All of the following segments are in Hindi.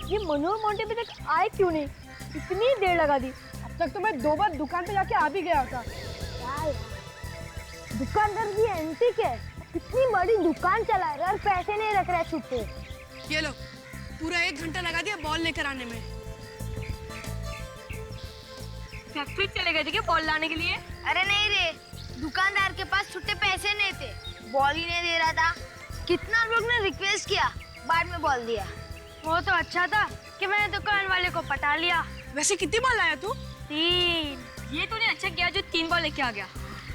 ये मनु और मोंटी अभी तक आए क्यों नहीं? इतनी देर लगा दी। अब तक तो मैं 2 बार दुकान पे जाके आ भी गया था। दुकानदार की एंटिक है, इतनी बड़ी दुकान चला रहा है और पैसे नहीं रख रहा है छुट्टे। ये लो, पूरा 1 घंटा लगा दिया बॉल लेकर आने में। फैक्ट्री चले गए थे क्या बॉल लाने के लिए? अरे नहीं रे, दुकानदार के पास छुट्टे पैसे नहीं थे, बॉल ही नहीं दे रहा था। कितना लोग ने रिक्वेस्ट किया, बाद में बॉल दिया। वो तो अच्छा था कि मैंने दुकान वाले को पटा लिया। वैसे कितनी बॉल लाया तू? 3। ये तूने अच्छा किया जो 3 बॉल लेके आ गया।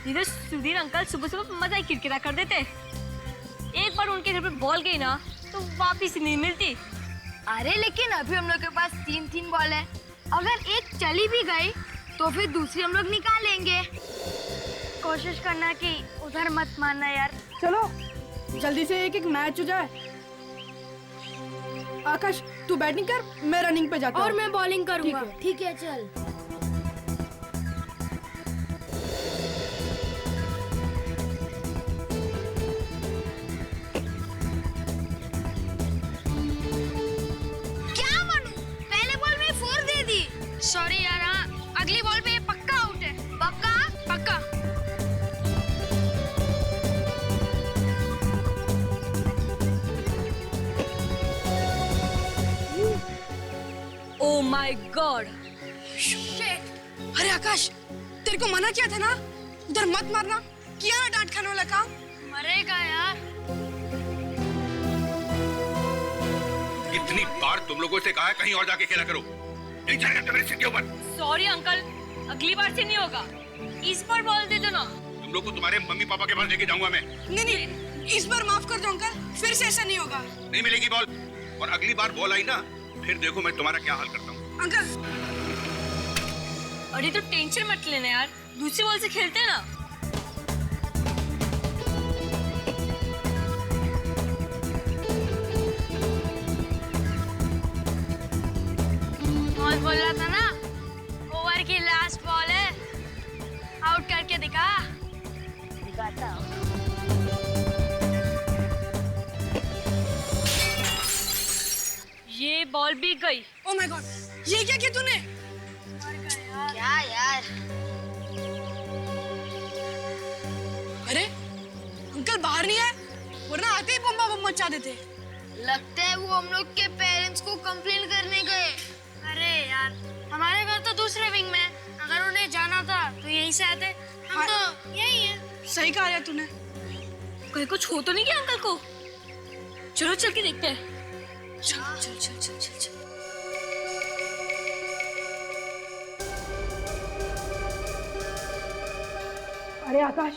इधर सुधीर अंकल सुबह सुबह मजा ही किरकिरा कर देते। एक बार उनके घर पे बॉल गई ना तो वापिस नहीं मिलती। अरे लेकिन अभी हम लोग के पास 3 बॉल है, अगर एक चली भी गई तो फिर दूसरी हम लोग निकालेंगे। कोशिश करना कि उधर मत मारना यार। चलो जल्दी से एक मैच हो जाए। आकाश तू बैटिंग कर, मैं रनिंग पे जाता हूँ। और मैं बॉलिंग करूंगा। ठीक है चल। क्या मनु, पहले बॉल में 4 दे दी। सॉरी यार, अगली बॉल पे ये पक्का आउट है। पक्का? पक्का। Oh my God. अरे आकाश, तेरे को मना किया था ना उधर मत मारना, किया ना डांट खाने वाला काम। मरेगा यार। इतनी बार तुम लोगों से कहा है कहीं और जाके खेला करो, नहीं चलेगा तुम्हारी सीट के ऊपर। सॉरी अंकल, अगली बार से नहीं होगा। इस बार बॉल दे दो ना। तुम लोग को तुम्हारे मम्मी पापा के पास लेके जाऊंगा मैं। नहीं, इस बार माफ कर दो अंकल, फिर से ऐसा नहीं होगा। नहीं मिलेगी बॉल, और अगली बार बॉल आई ना फिर देखो मैं तुम्हारा क्या हाल करता हूँ। अंकल अरे तो टेंशन मत लेना यार, दूसरी बॉल से खेलते हैं ना। बॉल बोल रहा था ना, ओवर की लास्ट बॉल है, आउट करके दिखाता हूँ। ये बॉल भी गई। ओह माय गॉड, ये क्या किया तूने? क्या यार? अरे अंकल बाहर नहीं आए, वरना आते ही बम्बा बम मचा देते। लगता है वो हम लोग के पेरेंट्स को कंप्लेन करने गए। अरे यार, हमारे घर तो दूसरे विंग में, अगर उन्हें जाना था तो यहीं से आते। हम तो यही है। सही कहा यार तूने। कहीं कुछ हो तो नहीं गया अंकल को? चलो चल के देखते हैं। चल। अरे आकाश,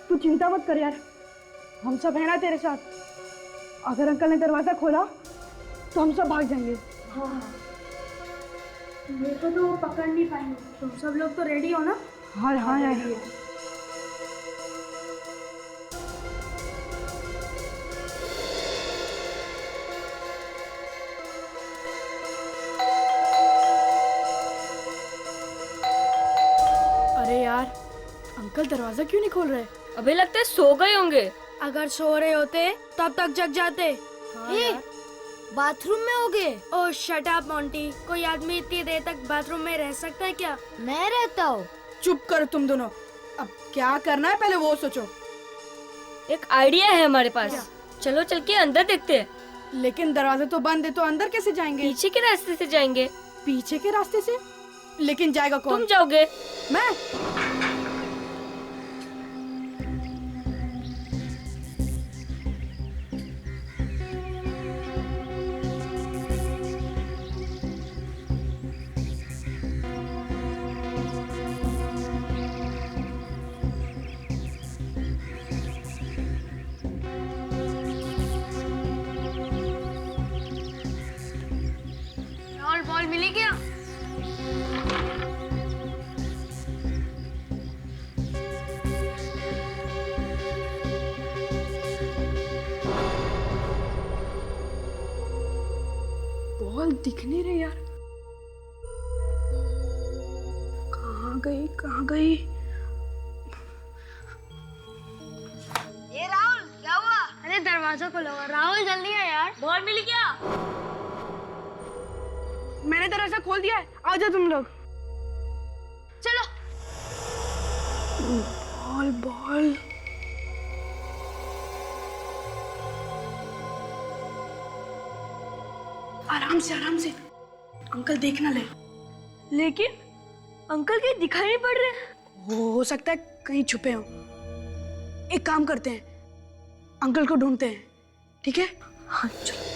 तू चिंता मत कर यार, हम सब है ना तेरे साथ। अगर अंकल ने दरवाजा खोला तो हम सब भाग जाएंगे। हाँ, मेरे को तो पकड़ नहीं पाएंगे। तुम सब लोग तो रेडी हो ना? हाँ यार। अरे यार, अंकल दरवाजा क्यों नहीं खोल रहे? अभी लगता है सो गए होंगे। अगर सो रहे होते तब तक जग जाते। बाथरूम में होगे? ओह शट अप मोंटी, कोई आदमी इतनी देर तक बाथरूम में रह सकता है क्या? मैं रहता हूँ। चुप करो तुम दोनों, अब क्या करना है पहले वो सोचो। एक आइडिया है हमारे पास, चलो चल के अंदर देखते हैं। लेकिन दरवाजा तो बंद है, तो अंदर कैसे जाएंगे? पीछे के रास्ते से जाएंगे। पीछे के रास्ते से? लेकिन जाएगा कौन? तुम जाओगे। मैं? बॉल मिली क्या? बॉल दिख नहीं रही यार, कहाँ गई? ये राहुल, क्या हुआ? अरे दरवाजा खोलो, राहुल जल्दी है यार। बॉल मिली क्या? मैंने दरवाजा खोल दिया है, आ जाओ तुम लोग। चलो। Ball ball. आराम से अंकल देख ना ले। लेकिन अंकल के दिखाई नहीं पड़ रहे। हो सकता है कहीं छुपे हो। एक काम करते हैं, अंकल को ढूंढते हैं, ठीक है? हाँ चलो।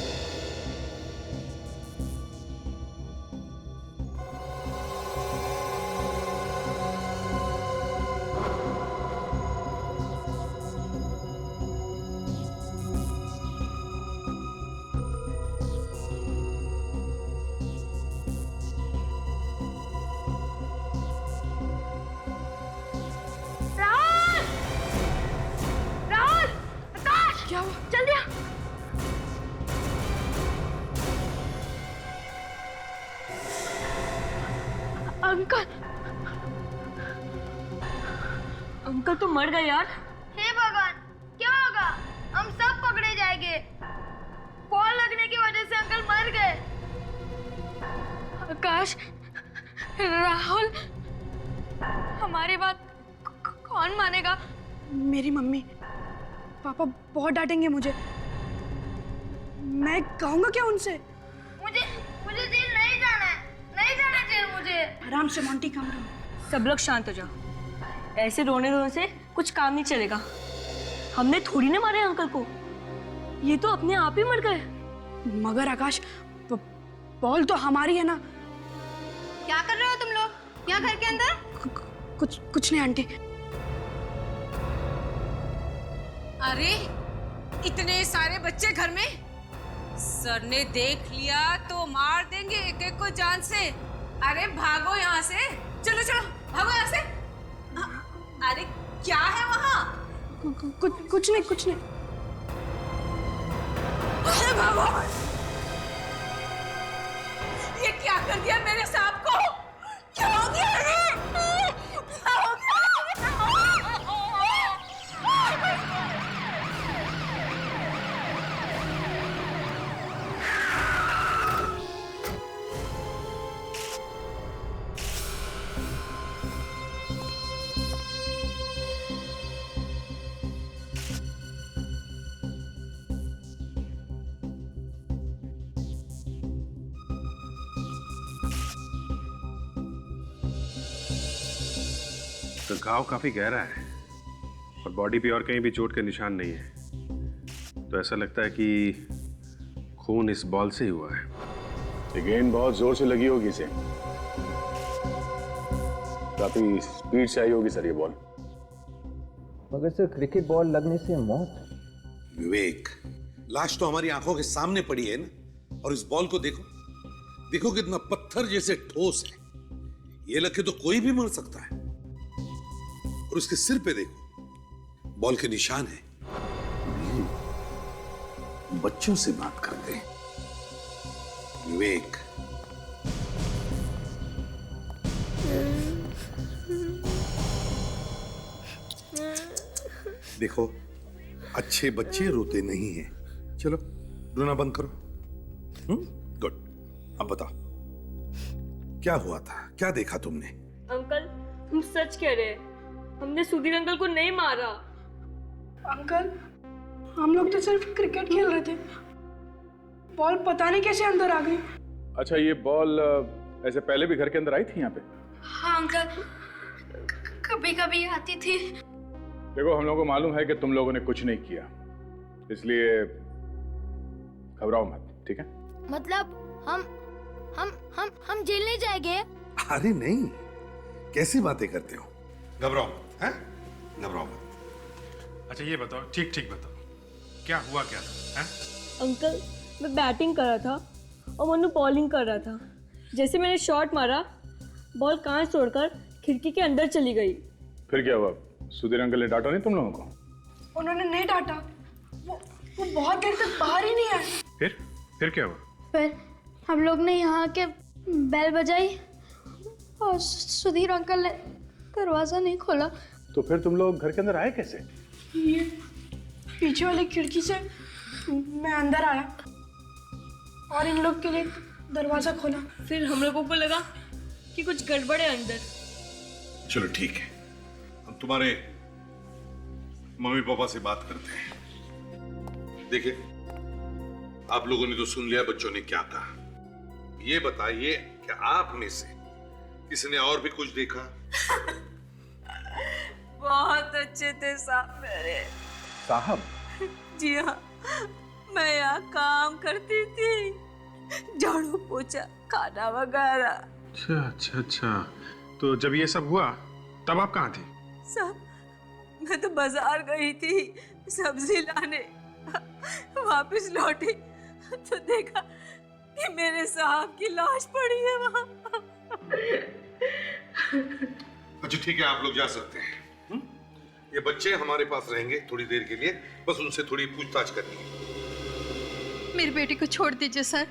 क्या हुआ? जल्दी आ। अंकल अंकल तो मर गए यार। हे भगवान, क्या होगा? हम सब पकड़े जाएंगे। बॉल लगने की वजह से अंकल मर गए। आकाश, राहुल, हमारी बात कौन मानेगा? मेरी मम्मी पापा बहुत डांटेंगे मुझे। मैं कहूंगा क्या उनसे? मुझे मुझे जेल नहीं जाना है, नहीं जाना जेल मुझे। आराम से मोंटी, कम रहो। सब लोग शांत हो जाओ। ऐसे रोने रोने से कुछ काम नहीं चलेगा। हमने थोड़ी ना मारे अंकल को, ये तो अपने आप ही मर गए। मगर आकाश, बॉल तो हमारी है ना। क्या कर रहे हो तुम लोग यहाँ घर के अंदर? कुछ नहीं आंटी। अरे इतने सारे बच्चे घर में, सर ने देख लिया तो मार देंगे एक एक को जान से। अरे भागो यहाँ से, चलो चलो भागो यहाँ से। अरे क्या है वहाँ? कुछ नहीं। अरे भागो। ये क्या कर दिया मेरे सांप को? क्या हो गया? क्या हो गया? तो घाव काफी गहरा है और बॉडी पे और कहीं भी चोट के निशान नहीं है। तो ऐसा लगता है कि खून इस बॉल से ही हुआ है। ये गेंद बहुत जोर से लगी होगी इसे, काफी स्पीड से आई होगी सर ये बॉल। मगर सर क्रिकेट बॉल लगने से मौत? विवेक, लाश तो हमारी आंखों के सामने पड़ी है ना, और इस बॉल को देखो, देखो कितना पत्थर जैसे ठोस है। ये लगे तो कोई भी मर सकता है। और उसके सिर पे देखो, बॉल के निशान है। बच्चों से बात करते हैं विवेक। देखो, अच्छे बच्चे रोते नहीं हैं। चलो रोना बंद करो। गुड। अब बताओ, क्या हुआ था? क्या देखा तुमने? अंकल तुम सच कह रहे हैं, हमने सुधीर अंकल को नहीं मारा। अंकल, हम लोग तो सिर्फ क्रिकेट खेल रहे थे, बॉल पता नहीं कैसे अंदर आ गई। अच्छा, ये बॉल ऐसे पहले भी घर के अंदर आई थी यहाँ पे? हाँ अंकल, कभी कभी आती थी। देखो, हम लोगों को मालूम है कि तुम लोगों ने कुछ नहीं किया, इसलिए घबराओ मत, ठीक है? मतलब हम जेल नहीं जाएंगे? अरे नहीं, कैसी बातें करते हो? घबराओ मत, हैं? घबराओ मत। अच्छा ये बताओ, ठीक ठीक बताओ, क्या हुआ क्या था? हैं? अंकल मैं बैटिंग कर रहा था और मनु बॉलिंग कर रहा था। जैसे मैंने शॉट मारा, बॉल कांच तोड़कर खिड़की के अंदर चली गई। फिर क्या हुआ? सुधीर अंकल ने डांटा नहीं तुम लोगों को? उन्होंने नहीं डांटा, वो बहुत देर तक बाहर ही नहीं आए। फिर क्या हुआ? फिर हम लोग ने यहाँ के बेल बजाई और सुधीर अंकल ने दरवाजा नहीं खोला। तो फिर तुम लोग घर के अंदर आए कैसे? ये पीछे वाली खिड़की से मैं अंदर आया और इन लोग के लिए दरवाजा खोला। फिर हम लोगों को लगा कि कुछ गड़बड़ है अंदर। चलो ठीक है, हम तुम्हारे मम्मी पापा से बात करते हैं। देखिए, आप लोगों ने तो सुन लिया बच्चों ने क्या कहा। ये बताइए कि आप में से किसी ने और भी कुछ देखा? बहुत अच्छे थे साहब मेरे। साहब? जी हाँ, मैं यहाँ काम करती थी, झाड़ू पोछा खाना वगैरह। अच्छा अच्छा अच्छा, तो जब ये सब हुआ तब आप कहाँ थी? साहब मैं तो बाजार गई थी सब्जी लाने, वापस लौटी तो देखा कि मेरे साहब की लाश पड़ी है वहाँ। अच्छा ठीक है, आप लोग जा सकते हैं। ये बच्चे हमारे पास रहेंगे थोड़ी देर के लिए, बस उनसे थोड़ी पूछताछ करनी है। मेरे बेटे को छोड़ दीजिए सर,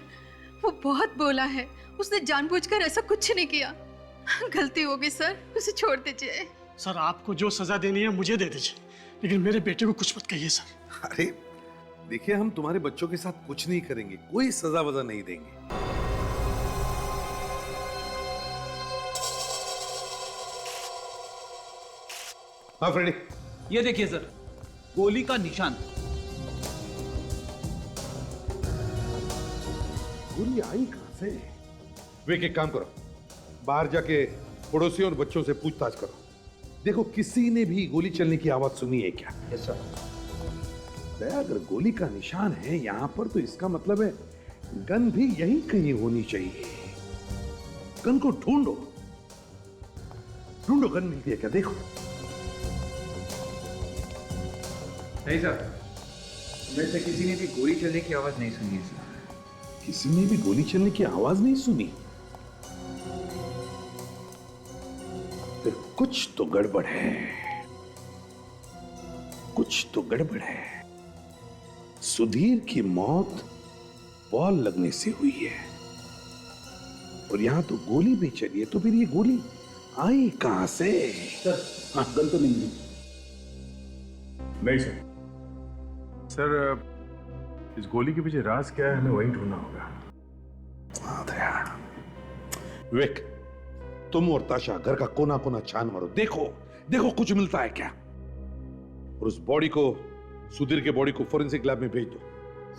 वो बहुत बोला है, उसने जानबूझकर ऐसा कुछ नहीं किया। गलती हो गई सर, उसे छोड़ दीजिए। सर आपको जो सजा देनी है मुझे दे दीजिए, लेकिन मेरे बेटे को कुछ मत कहिए सर। अरे देखिए, हम तुम्हारे बच्चों के साथ कुछ नहीं करेंगे, कोई सजा वजा नहीं देंगे। हाँ फ्रेडी, ये देखिए सर, गोली का निशान। गोली आई कहां से? वे एक काम करो, बाहर जाके पड़ोसियों और बच्चों से पूछताछ करो। देखो किसी ने भी गोली चलने की आवाज सुनी है क्या? Yes sir. दया, अगर गोली का निशान है यहां पर तो इसका मतलब है गन भी यहीं कहीं होनी चाहिए। गन को ढूंढो, ढूंढो, गन मिलती है क्या? देखो। नहीं सर, में से किसी ने भी गोली चलने की आवाज नहीं सुनी है सर। किसी ने भी गोली चलने की आवाज नहीं सुनी? फिर कुछ तो गड़बड़ है, कुछ तो गड़बड़ है। सुधीर की मौत बॉल लगने से हुई है और यहां तो गोली भी चली है, तो फिर ये गोली आई कहां से? सर हाँ, गन तो नहीं मिली। नहीं सर। सर, इस गोली के पीछे राज क्या है, हमें वही ढूंढना होगा। विक, तुम और ताशा घर का कोना कोना छान मारो, देखो देखो कुछ मिलता है क्या। और उस बॉडी को, सुधीर के बॉडी को फोरेंसिक लैब में भेज दो,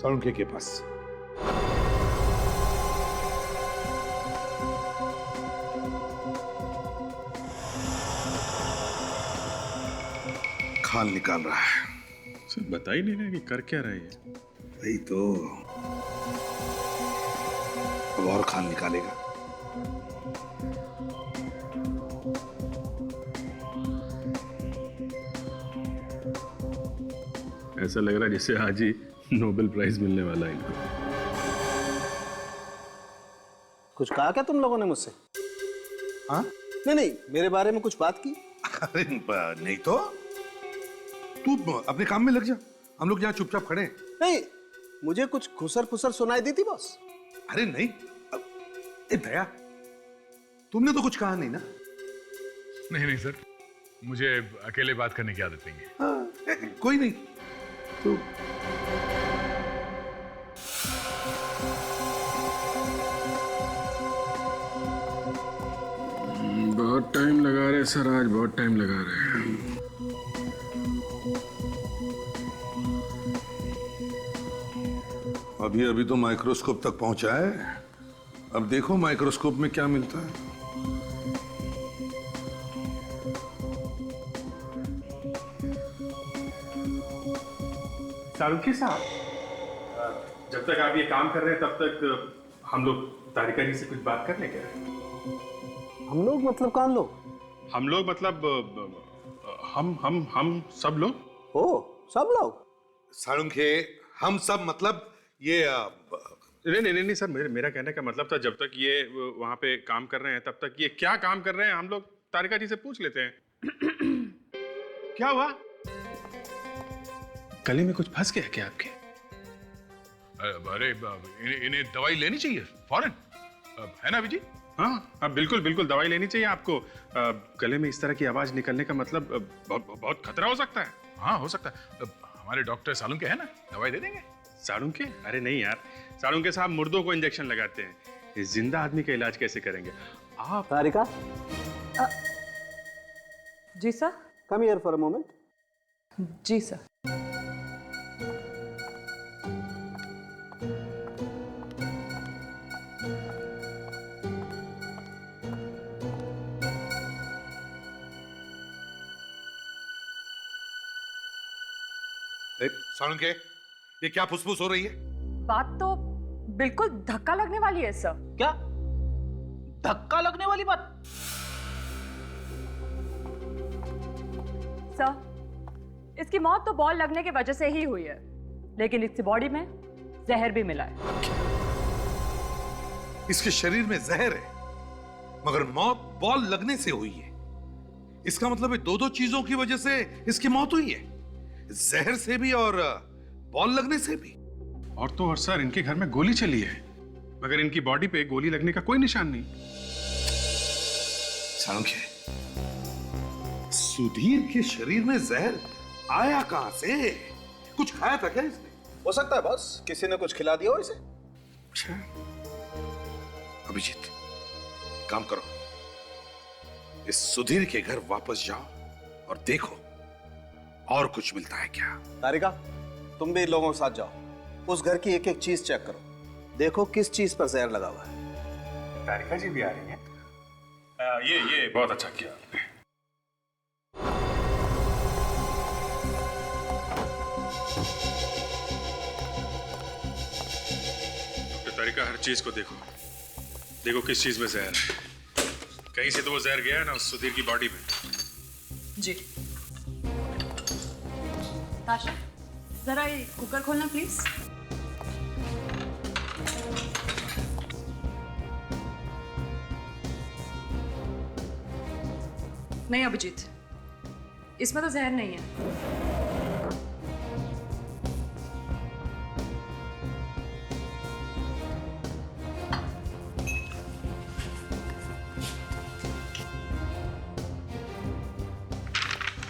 साळुंखे के पास। खाल निकाल रहा है। सर बता ही नहीं रहा कि कर क्या रहा है। वही तो, अब और खाल निकालेगा। ऐसा लग रहा है जैसे आज ही नोबेल प्राइज मिलने वाला है इनको। कुछ कहा क्या तुम लोगों ने मुझसे? हाँ? नहीं, मेरे बारे में कुछ बात की? अरे नहीं तो, तू अपने काम में लग जा, हम लोग यहाँ चुपचाप खड़े हैं। नहीं, मुझे कुछ खुसर खुसर सुनाई दी थी बॉस। अरे नहीं, दया, तुमने तो कुछ कहा नहीं ना? नहीं नहीं सर, मुझे अकेले बात करने की आदत नहीं है। हाँ, कोई नहीं। तो बहुत टाइम लगा रहे सर, आज बहुत टाइम लगा रहे हैं। अभी अभी तो माइक्रोस्कोप तक पहुंचा है, अब देखो माइक्रोस्कोप में क्या मिलता है। साळुंखे साहब, जब तक आप ये काम कर रहे हैं तब तक हम लोग तारिका जी से कुछ बात कर लें क्या? हम लोग मतलब कौन लोग? हम लोग मतलब हम सब लोग। ओ, सब लोग? साळुंखे, हम सब मतलब ये नहीं सर, मेरा कहने का मतलब था जब तक ये वहां पे काम कर रहे हैं तब तक ये क्या काम कर रहे हैं हम लोग तारिका जी से पूछ लेते हैं। क्या हुआ? गले में कुछ फंस गया क्या आपके? अरे इन्हें दवाई लेनी चाहिए फौरन, है ना विजी? हाँ बिल्कुल बिल्कुल, दवाई लेनी चाहिए आपको। गले में इस तरह की आवाज निकलने का मतलब बहुत खतरा हो सकता है। हाँ हो सकता है, हमारे डॉक्टर साळुंखे है ना, दवाई दे देंगे। साळुंखे? अरे नहीं यार, साळुंखे साहब मुर्दों को इंजेक्शन लगाते हैं, इस जिंदा आदमी का इलाज कैसे करेंगे आप? तारिका, जी sir. Come here for a moment. जी सर। साळुंखे, ये क्या फुसफुस हो रही है? बात तो बिल्कुल धक्का लगने वाली है सर। क्या धक्का लगने वाली बात? सर, इसकी मौत तो बॉल लगने की वजह से ही हुई है, लेकिन इसकी बॉडी में जहर भी मिला है। इसके शरीर में जहर है, मगर मौत बॉल लगने से हुई है। इसका मतलब है दो चीजों की वजह से इसकी मौत हुई है, जहर से भी और बॉल लगने से भी। और तो और सर, इनके घर में गोली चली है, मगर इनकी बॉडी पे गोली लगने का कोई निशान नहीं। साळुंखे, सुधीर के शरीर में जहर आया कहां से? कुछ खाया था क्या इसने? हो सकता है बस किसी ने कुछ खिला दिया हो इसे। अभिजीत, काम करो, इस सुधीर के घर वापस जाओ और देखो और कुछ मिलता है क्या। तारिका, तुम भी इन लोगों के साथ जाओ, उस घर की एक एक चीज चेक करो, देखो किस चीज पर जहर लगा हुआ है। तारिका जी भी आ रही हैं। ये बहुत अच्छा किया आपने। डॉक्टर तारिका, हर चीज को देखो, देखो किस चीज में जहर है। कहीं से तो वो जहर गया है ना उस सुधीर की बॉडी में। जी। ताशा, जरा ये कुकर खोलना प्लीज। नहीं अभिजीत, इसमें तो जहर नहीं है।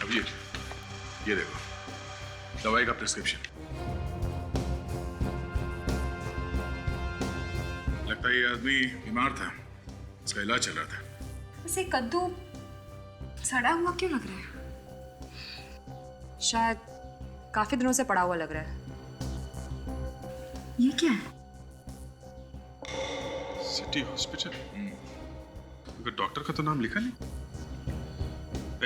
अभिजीत, ये देखो दवाई का प्रिस्क्रिप्शन। लगता है ये आदमी बीमार था, इसका इलाज चल रहा था। वैसे कद्दू सड़ा हुआ क्यों लग रहा है? शायद काफी दिनों से पड़ा हुआ लग रहा है। ये क्या है? सिटी हॉस्पिटल, मगर डॉक्टर का तो नाम लिखा नहीं।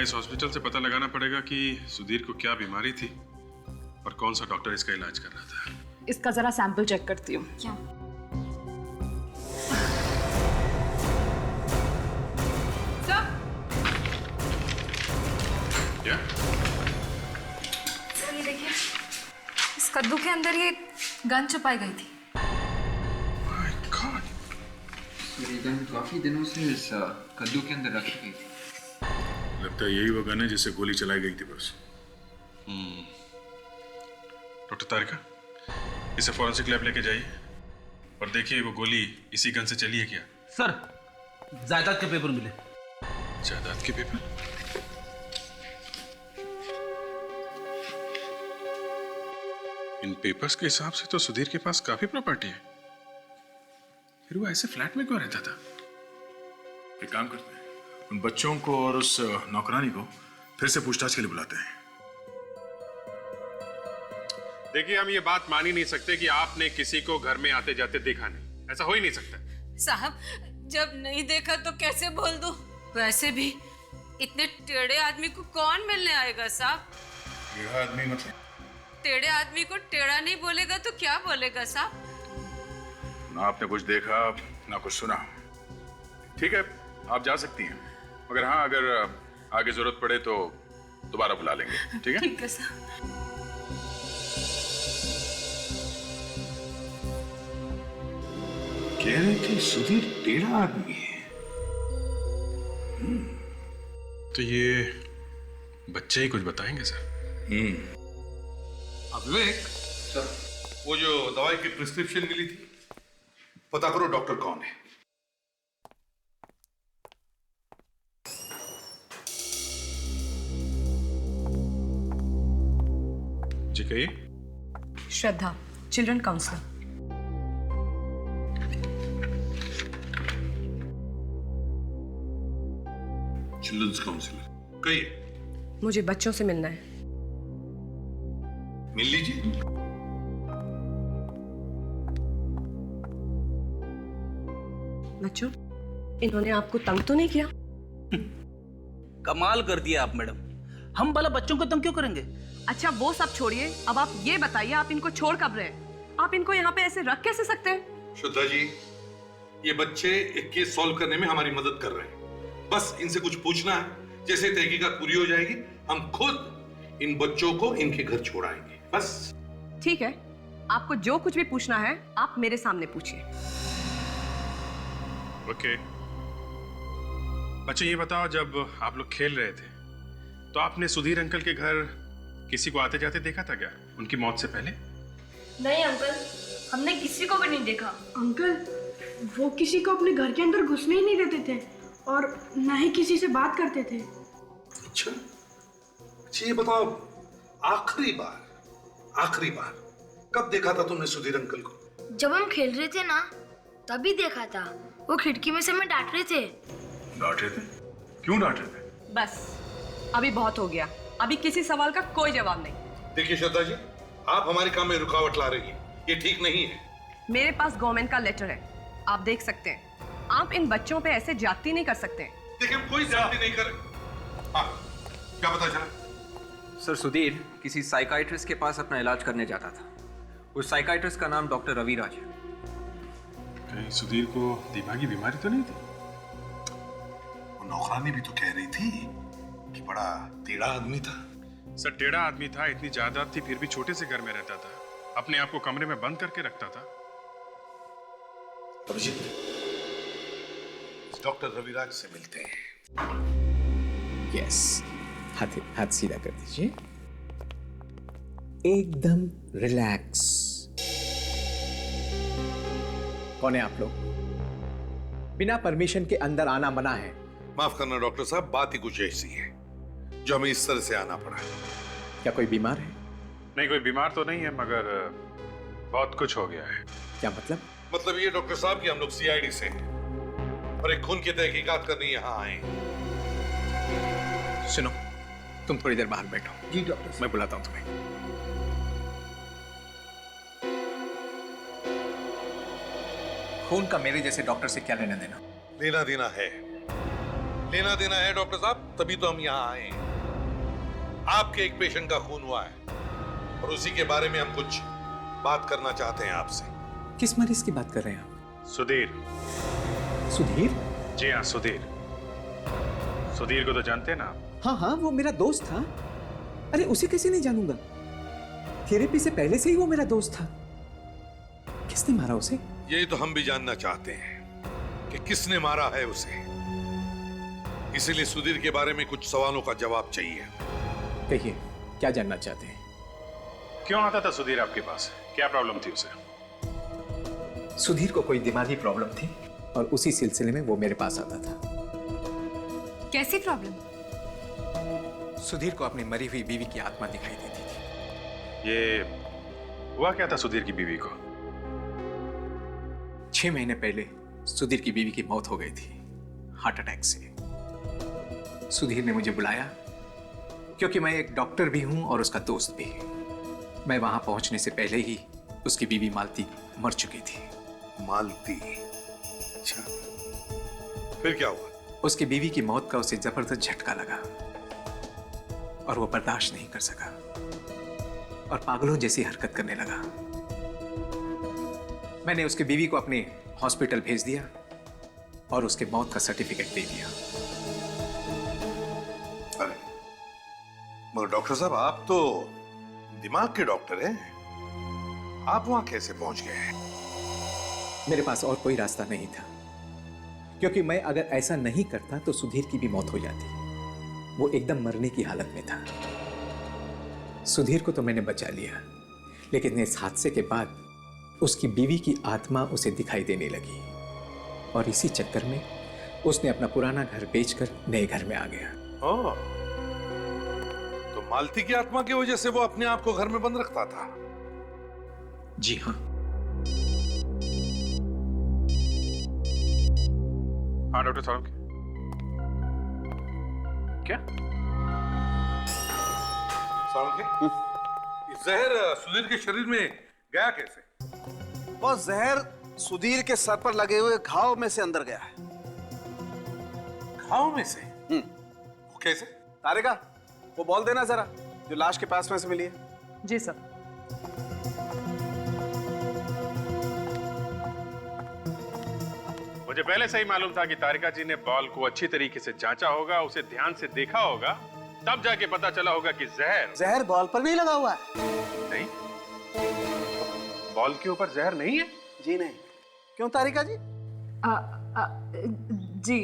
इस हॉस्पिटल से पता लगाना पड़ेगा कि सुधीर को क्या बीमारी थी और कौन सा डॉक्टर इसका इलाज कर रहा था। इसका जरा सैंपल चेक करती हूँ। क्या? सर ये देखिए, इस कद्दू के अंदर ये गन छुपाई गई थी। ये गन काफी दिनों से इस कद्दू के अंदर रखी गई थी। लगता है यही वो गन है जिससे गोली चलाई गई थी बस। डॉक्टर तारिका, इसे फॉरेंसिक लैब लेके जाइए और देखिए वो गोली इसी गन से चली है क्या। सर, जायदाद के पेपर मिले। जायदाद के पेपर? इन पेपर्स के हिसाब से तो सुधीर के पास काफी प्रॉपर्टी है, फिर वो ऐसे फ्लैट में क्यों रहता था? एक काम करते हैं, उन बच्चों को और उस नौकरानी को फिर से पूछताछ के लिए बुलाते हैं। देखिए, हम ये बात मान ही नहीं सकते कि आपने किसी को घर में आते जाते देखा नहीं। ऐसा हो ही नहीं सकता। साहब, जब नहीं देखा तो कैसे बोल दूं? वैसे भी इतने टेढ़े आदमी को कौन मिलने आएगा साहब? टेढ़ा आदमी मतलब? टेढ़े आदमी को टेढ़ा नहीं बोलेगा तो क्या बोलेगा साहब? ना आपने कुछ देखा ना कुछ सुना। ठीक है, आप जा सकती हैं, मगर हाँ, अगर आगे जरूरत पड़े तो दोबारा बुला लेंगे। ठीक है? ठीक है साहब। कह रहे थे सुधीर टेढ़ा आदमी है। तो ये बच्चे ही कुछ बताएंगे सर। विवेक सर, वो जो दवाई की प्रिस्क्रिप्शन मिली थी, पता करो डॉक्टर कौन है। जी कहिए। Shraddha, children counsellor. Children's counsellor. कहिए। मुझे बच्चों से मिलना है। मिल लीजिए। बच्चों, इन्होंने आपको तंग तो नहीं किया? कमाल कर दिया आप मैडम। हम भला बच्चों को तंग क्यों करेंगे? अच्छा वो सब छोड़िए, अब आप ये बताइए आप इनको छोड़ कब रहे हैं? आप इनको यहाँ पे ऐसे रख कैसे सकते हैं? श्रद्धा जी, ये बच्चे एक केस सॉल्व करने में हमारी मदद कर रहे हैं। बस इनसे कुछ पूछना है, जैसे तहकीकात पूरी हो जाएगी हम खुद इन बच्चों को इनके घर छोड़ाएंगे। बस। ठीक है, आपको जो कुछ भी पूछना है आप मेरे सामने पूछिए। ओके। बच्चे ये बताओ, जब आप लोग खेल रहे थे तो आपने सुधीर अंकल के घर किसी को आते जाते देखा था क्या, उनकी मौत से पहले? नहीं अंकल, हमने किसी को भी नहीं देखा। अंकल, वो किसी को अपने घर के अंदर घुसने ही नहीं देते थे और न ही किसी से बात करते थे। अच्छा, ये बताओ, आखिरी बार कब देखा था तुमने सुधीर अंकल को? जब हम खेल रहे थे ना, तभी देखा था। वो खिड़की में से हमें डांट रहे थे। डांट रहे थे? क्यों डांट रहे थे? बस अभी बहुत हो गया, अभी किसी सवाल का कोई जवाब नहीं। देखिए श्रद्धा जी, आप हमारे काम में रुकावट ला रही हैं, ये ठीक नहीं है। मेरे पास गवर्नमेंट का लेटर है, आप देख सकते हैं। आप इन बच्चों पे ऐसे जाती नहीं कर सकते। देखिए, हम कोई जाति नहीं कर। हाँ, क्या पता चला? सर, सुधीर किसी साइकाइट्रिस्ट के पास अपना इलाज करने जाता था। उस साइकाइट्रिस्ट का नाम डॉक्टर रविराज है। कहीं सुधीर को दिमागी बीमारी तो नहीं थी? वो नौकरानी भी तो कह रही थी कि बड़ा टेढ़ा आदमी था। सर, टेढ़ा आदमी था, इतनी जायदाद थी, फिर भी छोटे से घर में रहता था, अपने आप को कमरे में बंद करके रखता था। अभिजीत, डॉक्टर रविराज से मिलते हैं। यस, हाथ सीधा कर दीजिए, एकदम रिलैक्स। कौन है आप लोग? बिना परमिशन के अंदर आना मना है। माफ करना डॉक्टर साहब, बात ही कुछ ऐसी है जो हमें इस तरह से आना पड़ा। क्या कोई बीमार है? नहीं, कोई बीमार तो नहीं है, मगर बहुत कुछ हो गया है। क्या मतलब? मतलब ये डॉक्टर साहब कि हम लोग सीआईडी से हैं और एक खून की तहकीकात करने यहाँ आए। सुनो, तुम थोड़ी देर बाहर बैठो। जी डॉक्टर, मैं बुलाता हूं तुम्हें। खून का मेरे जैसे डॉक्टर से क्या लेना देना? लेना देना है डॉक्टर साहब, तभी तो हम यहाँ आए हैं। आपके एक पेशेंट का खून हुआ है और उसी के बारे में हम कुछ बात करना चाहते हैं आपसे। किस मरीज की बात कर रहे हैं आप? सुधीर। सुधीर? जी हाँ, सुधीर। सुधीर को तो जानते हैं ना? हाँ, वो मेरा दोस्त था। अरे उसे कैसे नहीं जानूंगा? थेरेपी से पहले से ही वो मेरा दोस्त था। किसने मारा उसे? यही तो हम भी जानना चाहते हैं कि किसने मारा है उसे। इसीलिए सुधीर के बारे में कुछ सवालों का जवाब चाहिए। कहिए, क्या जानना चाहते हैं? क्यों आता था सुधीर आपके पास? क्या प्रॉब्लम थी उसे? सुधीर को कोई दिमागी प्रॉब्लम थी और उसी सिलसिले में वो मेरे पास आता था। कैसी प्रॉब्लम? सुधीर को अपनी मरी हुई बीवी की आत्मा दिखाई देती थी। ये हुआ क्या था सुधीर की बीवी को? 6 महीने पहले सुधीर की बीवी की मौत हो गई थी, हार्ट अटैक से। सुधीर ने मुझे बुलाया क्योंकि मैं एक डॉक्टर भी हूं और उसका दोस्त भी। मैं वहां पहुंचने से पहले ही उसकी बीवी मालती मर चुकी थी। मालती? अच्छा, फिर क्या हुआ? उसकी बीवी की मौत का उसे जबरदस्त झटका लगा और वो बर्दाश्त नहीं कर सका और पागलों जैसी हरकत करने लगा। मैंने उसकी बीवी को अपने हॉस्पिटल भेज दिया और उसके मौत का सर्टिफिकेट दे दिया। अरे मगर डॉक्टर साहब, आप तो दिमाग के डॉक्टर हैं, आप वहां कैसे पहुंच गए? मेरे पास और कोई रास्ता नहीं था, क्योंकि मैं अगर ऐसा नहीं करता तो सुधीर की भी मौत हो जाती। वो एकदम मरने की हालत में था। सुधीर को तो मैंने बचा लिया, लेकिन इस हादसे के बाद उसकी बीवी की आत्मा उसे दिखाई देने लगी और इसी चक्कर में उसने अपना पुराना घर बेचकर नए घर में आ गया। ओह, तो मालती की आत्मा की वजह से वो अपने आप को घर में बंद रखता था? जी हाँ। हाँ डॉक्टर साहब, क्या? जहर सुधीर के शरीर में गया कैसे? वो जहर सुधीर के सर पर लगे हुए घाव में से अंदर गया है। घाव में से? वो कैसे? तारिका, वो बॉल देना जरा, जो लाश के पास में से मिली है। जी सर। मुझे पहले से ही मालूम था कि तारिका जी ने बॉल को अच्छी तरीके से जांचा होगा, उसे ध्यान से देखा होगा, तब जाके पता चला होगा कि जहर बॉल पर नहीं लगा हुआ है। नहीं, बॉल के ऊपर जहर नहीं है। जी नहीं। क्यों तारिका जी? जी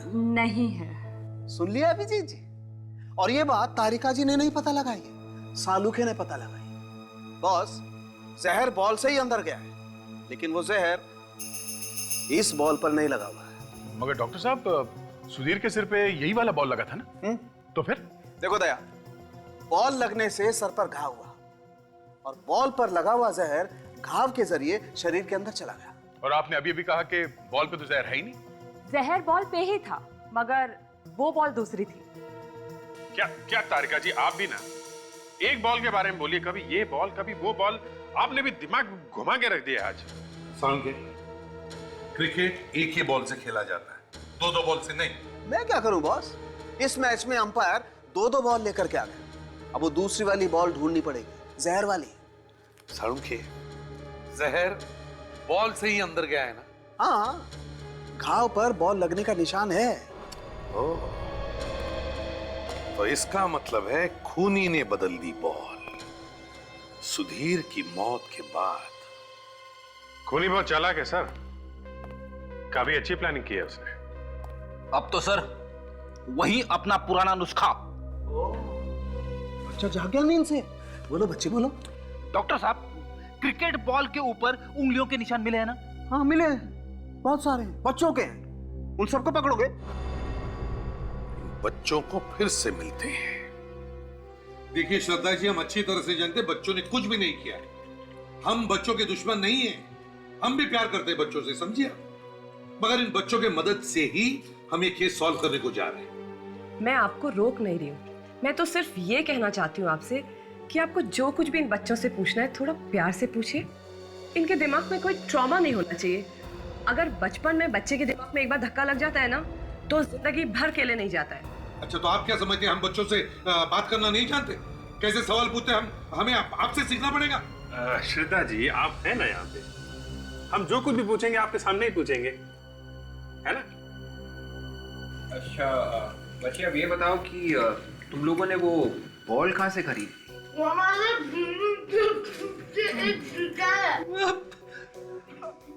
नहीं है। सुन लिया अभिजीत जी? और ये बात तारिका जी ने नहीं पता लगाई है, सालूखे ने पता लगाई। बॉस, जहर बॉल से ही अंदर गया है, लेकिन वो जहर इस बॉल पर नहीं लगा हुआ है। मगर डॉक्टर साहब, सुधीर के सिर पे यही वाला बॉल लगा था ना? तो फिर? देखो दया, बॉल लगने से सर पर घाव हुआ और बॉल पर लगा हुआ जहर घाव के जरिए शरीर के अंदर चला गया। और आपने अभी भी कहा कि बॉल पे तो जहर है ही नहीं। जहर बॉल पे ही था, मगर वो बॉल दूसरी थी। क्या क्या तारिका जी, आप भी ना एक बॉल के बारे में बोलिए, कभी ये बॉल कभी वो बॉल, आपने भी दिमाग घुमा के रख दिया आज। सालुंखे, क्रिकेट एक ही बॉल से खेला जाता है, दो बॉल से नहीं। मैं क्या करूं बॉस? इस मैच में अंपायर दो बॉल लेकर के आ गए। अब वो दूसरी वाली बॉल ढूंढनी पड़ेगी, जहर वाली। सालुंखे, जहर बॉल से ही अंदर गया है ना? हाँ, घाव पर बॉल लगने का निशान है। ओह, तो इसका मतलब है खूनी ने बदल दी बॉल। सुधीर की मौत के बाद। खूनी बहुत चालाक है सर, काफी अच्छी प्लानिंग की है उसने। अब तो सर वही अपना पुराना नुस्खा। अच्छा, जाग गया नींद से? बोलो बच्चे बोलो। डॉक्टर साहब, क्रिकेट बॉल के ऊपर उंगलियों के निशान मिले हैं ना? हाँ मिले हैं, बहुत सारे बच्चों के हैं। उन सबको पकड़ोगे? बच्चों को फिर से मिलते हैं। देखिए श्रद्धा जी, हम अच्छी तरह से जानते हैं बच्चों ने कुछ भी नहीं किया। हम बच्चों के दुश्मन नहीं हैं, हम भी प्यार करते हैं बच्चों से, समझिए। मगर इन बच्चों के मदद से ही हम ये केस सॉल्व करने को जा रहे हैं। मैं आपको रोक नहीं रही हूँ, मैं तो सिर्फ ये कहना चाहती हूँ आपसे कि आपको जो कुछ भी इन बच्चों से पूछना है थोड़ा प्यार से पूछिए। इनके दिमाग में कोई ट्रॉमा नहीं होना चाहिए। अगर बचपन में बच्चे के दिमाग में एक बार धक्का लग जाता है ना, तो जिंदगी भर के लिए नहीं जाता है। अच्छा, तो आप क्या समझते हैं हम बच्चों से बात करना नहीं जानते? कैसे सवाल पूछते हैं हमें आपसे सीखना पड़ेगा। श्रद्धा जी, आप हैं ना यहाँ पे, हम जो कुछ भी पूछेंगे आपके सामने ही पूछेंगे, है ना? अच्छा बच्चे, अब ये बताओ कि तुम लोगों ने वो बॉल कहाँ से खरीदी?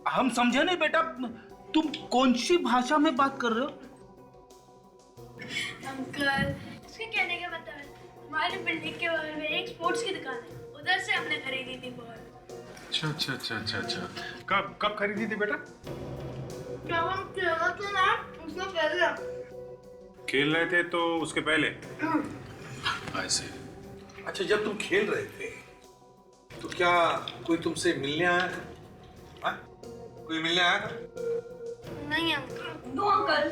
हम समझे नहीं बेटा, तुम कौन सी भाषा में बात कर रहे हो? अंकल, इसके कहने का मतलब है हमारे बिल्डिंग के बगल में एक स्पोर्ट्स की दुकान है, उधर से हमने खरीदी थी बॉल। अच्छा अच्छा अच्छा अच्छा अच्छा, कब खरीदी थी बेटा? जब हम खेल रहे थे ना, उससे पहले। खेल रहे थे तो उसके पहले? ऐसे। अच्छा, जब तुम खेल रहे थे तो क्या कोई तुमसे मिलने आया था? हाँ? कोई मिलने आया था? नहीं अंकल। No uncle.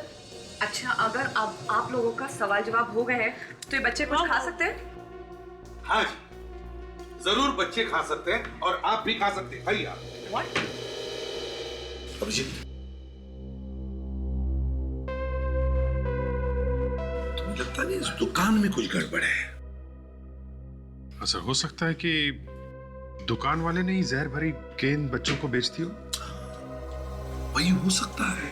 अच्छा, अगर अब आप लोगों का सवाल जवाब हो गए हैं तो ये बच्चे कुछ खा सकते हैं? हाँ जी, जरूर बच्चे खा सकते हैं और आप भी खा सकते हैं। खाइए आप। अभिजीत, तुम्हें लगता नहीं इस दुकान में कुछ गड़बड़ है? सर, हो सकता है कि दुकान वाले ने ही जहर भरी गेंद बच्चों को बेचती हो। वही हो सकता है,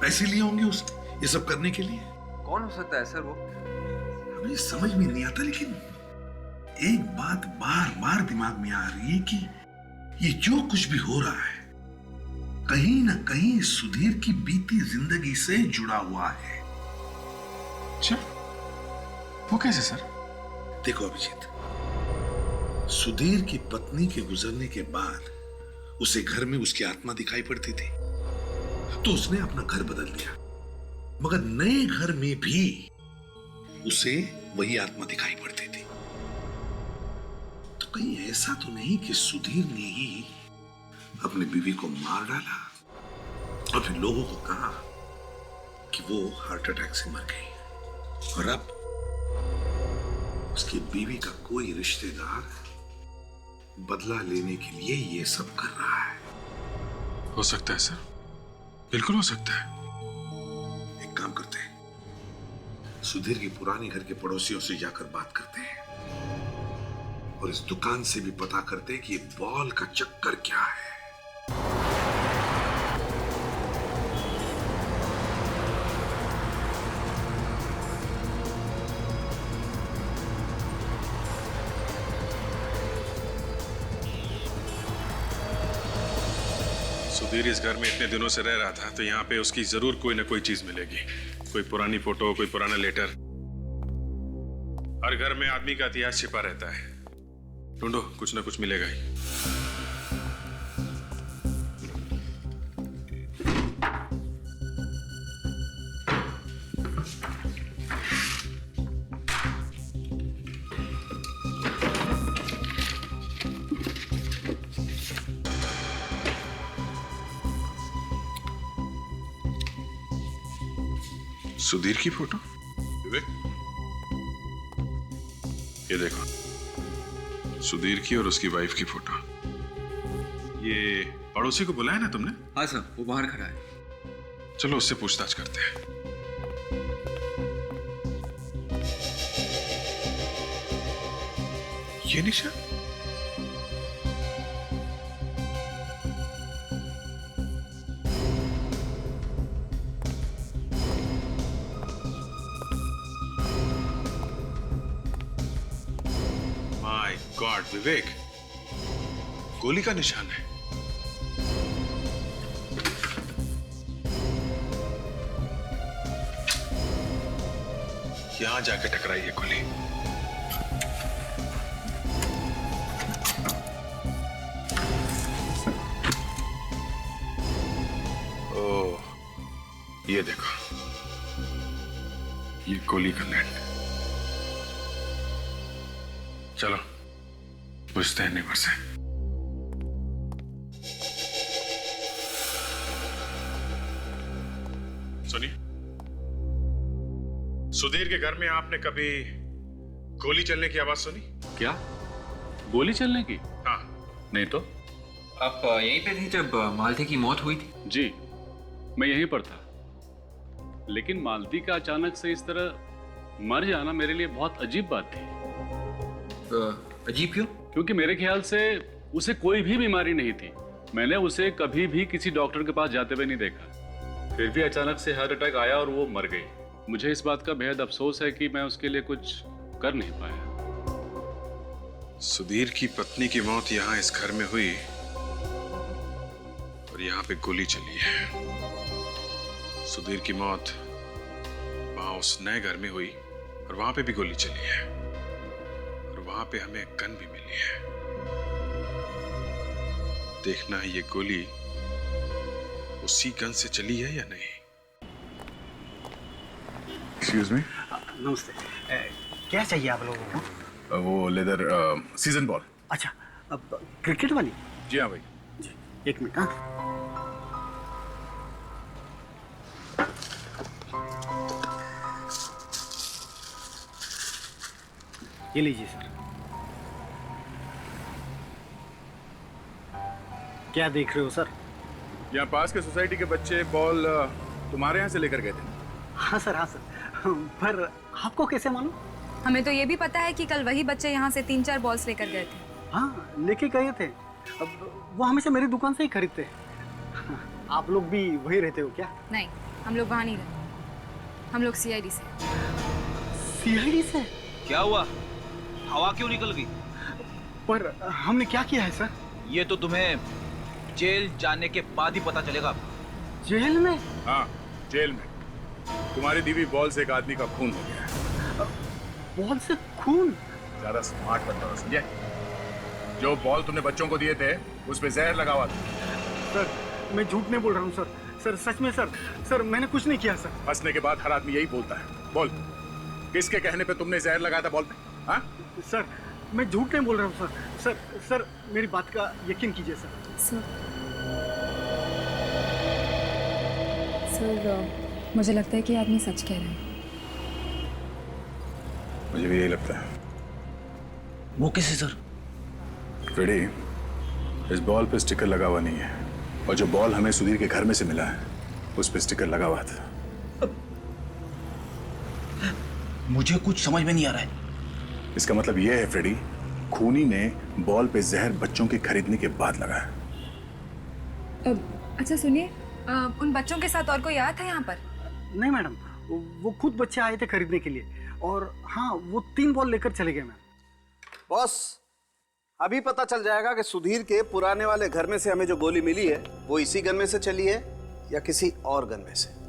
पैसे लिए होंगे उसने ये सब करने के लिए। कौन हो सकता है सर वो? हमें समझ में नहीं आता, लेकिन एक बात बार बार दिमाग में आ रही है कि ये जो कुछ भी हो रहा है कहीं ना कहीं सुधीर की बीती जिंदगी से जुड़ा हुआ है। अच्छा, वो कैसे सर? देखो अभिजीत, सुधीर की पत्नी के गुजरने के बाद उसे घर में उसकी आत्मा दिखाई पड़ती थी, तो उसने अपना घर बदल लिया, मगर नए घर में भी उसे वही आत्मा दिखाई पड़ती थी। तो कहीं ऐसा तो नहीं कि सुधीर ने ही अपनी बीवी को मार डाला और फिर लोगों को कहा कि वो हार्ट अटैक से मर गई, और अब उसकी बीवी का कोई रिश्तेदार बदला लेने के लिए ये सब कर रहा है। हो सकता है सर, बिल्कुल हो सकता है। एक काम करते हैं, सुधीर की पुरानी घर के पड़ोसियों से जाकर बात करते हैं और इस दुकान से भी पता करते हैं कि ये बॉल का चक्कर क्या है। सुधीर इस घर में इतने दिनों से रह रहा था, तो यहाँ पे उसकी जरूर कोई ना कोई चीज मिलेगी। कोई पुरानी फोटो, कोई पुराना लेटर। हर घर में आदमी का इतिहास छिपा रहता है। ढूंढो, कुछ ना कुछ मिलेगा ही। सुधीर की फोटो? विवेक, ये देखो, सुधीर की और उसकी वाइफ की फोटो। ये पड़ोसी को बुलाया ना तुमने? हाँ सर, वो बाहर खड़ा है। चलो उससे पूछताछ करते हैं। ये निशान? गॉड विवेक, गोली का निशान है। यहां जाके टकराई है गोली। ओह, ये देखो, ये गोली का लैंड। चलो पूछते हैं नेबर से। सुनिए, सुधीर के घर में आपने कभी गोली चलने की आवाज सुनी? क्या? गोली चलने की? हाँ। नहीं तो। आप यहीं पे थे जब मालती की मौत हुई थी? जी, मैं यहीं पर था। लेकिन मालती का अचानक से इस तरह मर जाना मेरे लिए बहुत अजीब बात थी। अजीब क्यों? क्योंकि मेरे ख्याल से उसे कोई भी बीमारी नहीं थी। मैंने उसे कभी भी किसी डॉक्टर के पास जाते हुए नहीं देखा। फिर भी अचानक से हार्ट अटैक आया और वो मर गई। मुझे इस बात का बेहद अफसोस है कि मैं उसके लिए कुछ कर नहीं पाया। सुधीर की पत्नी की मौत यहाँ इस घर में हुई और यहाँ पे गोली चली है। सुधीर की मौत वहां उस नए घर में हुई और वहां पे भी गोली चली है और वहां पे हमें गन भी मिली है। देखना है ये गोली उसी गन से चली है या नहीं। Excuse me. नमस्ते। क्या चाहिए आप लोगों को? वो लेदर सीजन बॉल। अच्छा, अब क्रिकेट वाली? जी हाँ भाई। जी, एक मिनट। हाँ, ये लीजिए सर। क्या देख रहे हो सर? यहाँ पास के सोसाइटी के बच्चे बॉल तुम्हारे यहाँ से लेकर गए थे। हाँ सर, हाँ सर। पर आपको कैसे मालूम? हमें तो ये भी पता है कि कल वही बच्चे यहाँ से 3-4 बॉल्स लेकर गए थे। हाँ, लेके गए थे। अब वो हमेशा मेरी दुकान से ही खरीदते हैं। आप लोग भी वही रहते हो क्या? नहीं, हम लोग वहाँ नहीं रहते। हम लोग CID से। CID से? क्या हुआ? हवा क्यों निकल गई? पर हमने क्या किया है सर? ये तो तुम्हें जेल जाने के बाद ही पता चलेगा। जेल में? हाँ, जेल में। तुम्हारी दीवी बॉल से एक आदमी का खून हो गया है। बॉल से खून? ज्यादा स्मार्ट बन रहा, समझे? जो बॉल तुमने बच्चों को दिए थे उस पे जहर लगा हुआ था। सर, मैं झूठ नहीं बोल रहा हूँ सर। सर सच में सर। सर मैंने कुछ नहीं किया सर। हंसने के बाद हर आदमी यही बोलता है। बोल, किसके कहने पे तुमने जहर लगाया था बॉल पे? हाँ? सर मैं झूठ नहीं बोल रहा हूँ सर। सर सर मेरी बात का यकीन कीजिए सर। सर मुझे लगता है कि आदमी सच कह रहा है। मुझे भी यही लगता है। वो कैसे सर? फ्रेडी, इस बॉल पे स्टिकर लगा हुआ नहीं है और जो बॉल हमें सुधीर के घर में से मिला है उस पे स्टिकर लगा हुआ था। मुझे कुछ समझ में नहीं आ रहा है। इसका मतलब यह है फ्रेडी, खूनी ने बॉल पे जहर बच्चों के खरीदने के बाद लगाया। अच्छा सुनिए, उन बच्चों के साथ और कोई आया था यहाँ पर? नहीं मैडम, वो खुद बच्चे आए थे खरीदने के लिए, और हाँ वो 3 बॉल लेकर चले गए मैम। बॉस, अभी पता चल जाएगा कि सुधीर के पुराने वाले घर में से हमें जो गोली मिली है वो इसी गन में से चली है या किसी और गन में से।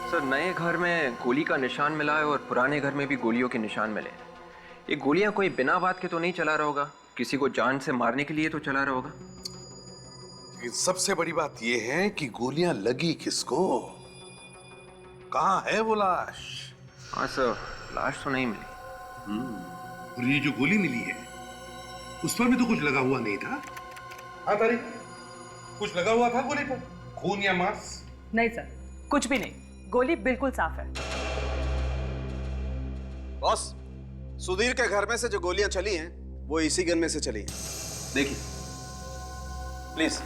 सर, नए घर में गोली का निशान मिला है और पुराने घर में भी गोलियों के निशान मिले। ये गोलियां कोई बिना बात के तो नहीं चला रहा होगा, किसी को जान से मारने के लिए तो चला रहा होगा। लेकिन सबसे बड़ी बात यह है कि गोलियां लगी किसको? कहाँ है वो लाश? हाँ सर, लाश तो नहीं मिली। और ये जो गोली मिली है उस पर भी तो कुछ लगा हुआ नहीं था। हाँ तारिक, कुछ लगा हुआ था गोली पर? खून या मांस? नहीं सर, कुछ भी नहीं, गोली बिल्कुल साफ है। बॉस, सुधीर के घर में से जो गोलियां चली हैं वो इसी गन में से चली हैं। देखिए प्लीज।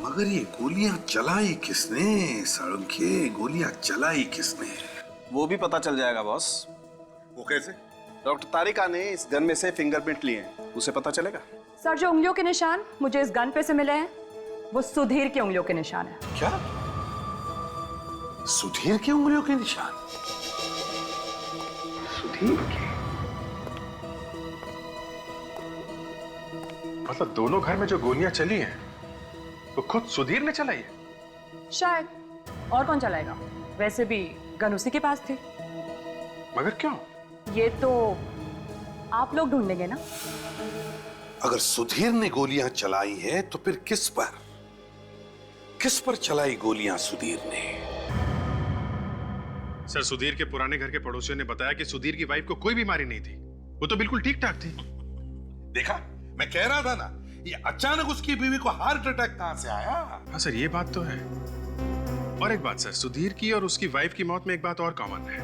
मगर ये गोलियां चलाई किसने? साळुंखे, गोलियां चलाई किसने? वो भी पता चल जाएगा बॉस। वो कैसे? डॉक्टर तारिका ने इस गन में से फिंगरप्रिंट लिए हैं, उसे पता चलेगा। सर, जो उंगलियों के निशान मुझे इस गन पे से मिले हैं वो सुधीर के उंगलियों के निशान है। क्या? सुधीर की उंगलियों के निशान? सुधीर के? मतलब दोनों घर में जो गोलियां चली हैं वो खुद सुधीर ने चलाई है? शायद, और कौन चलाएगा? वैसे भी गन उसी के पास थी। मगर क्यों? ये तो आप लोग ढूंढेंगे ना। अगर सुधीर ने गोलियां चलाई है तो फिर किस पर चलाई गोलियां सुधीर ने? सर, सुधीर के पुराने घर के पड़ोसियों ने बताया कि सुधीर की वाइफ को कोई बीमारी नहीं थी, वो तो बिल्कुल ठीक ठाक थी। देखा, मैं कह रहा था ना, ये अचानक उसकी बीवी को हार्ट अटैक कहां से आया? हाँ सर, ये बात तो है। और एक बात सर, सुधीर की और उसकी वाइफ की मौत में एक बात और कॉमन है।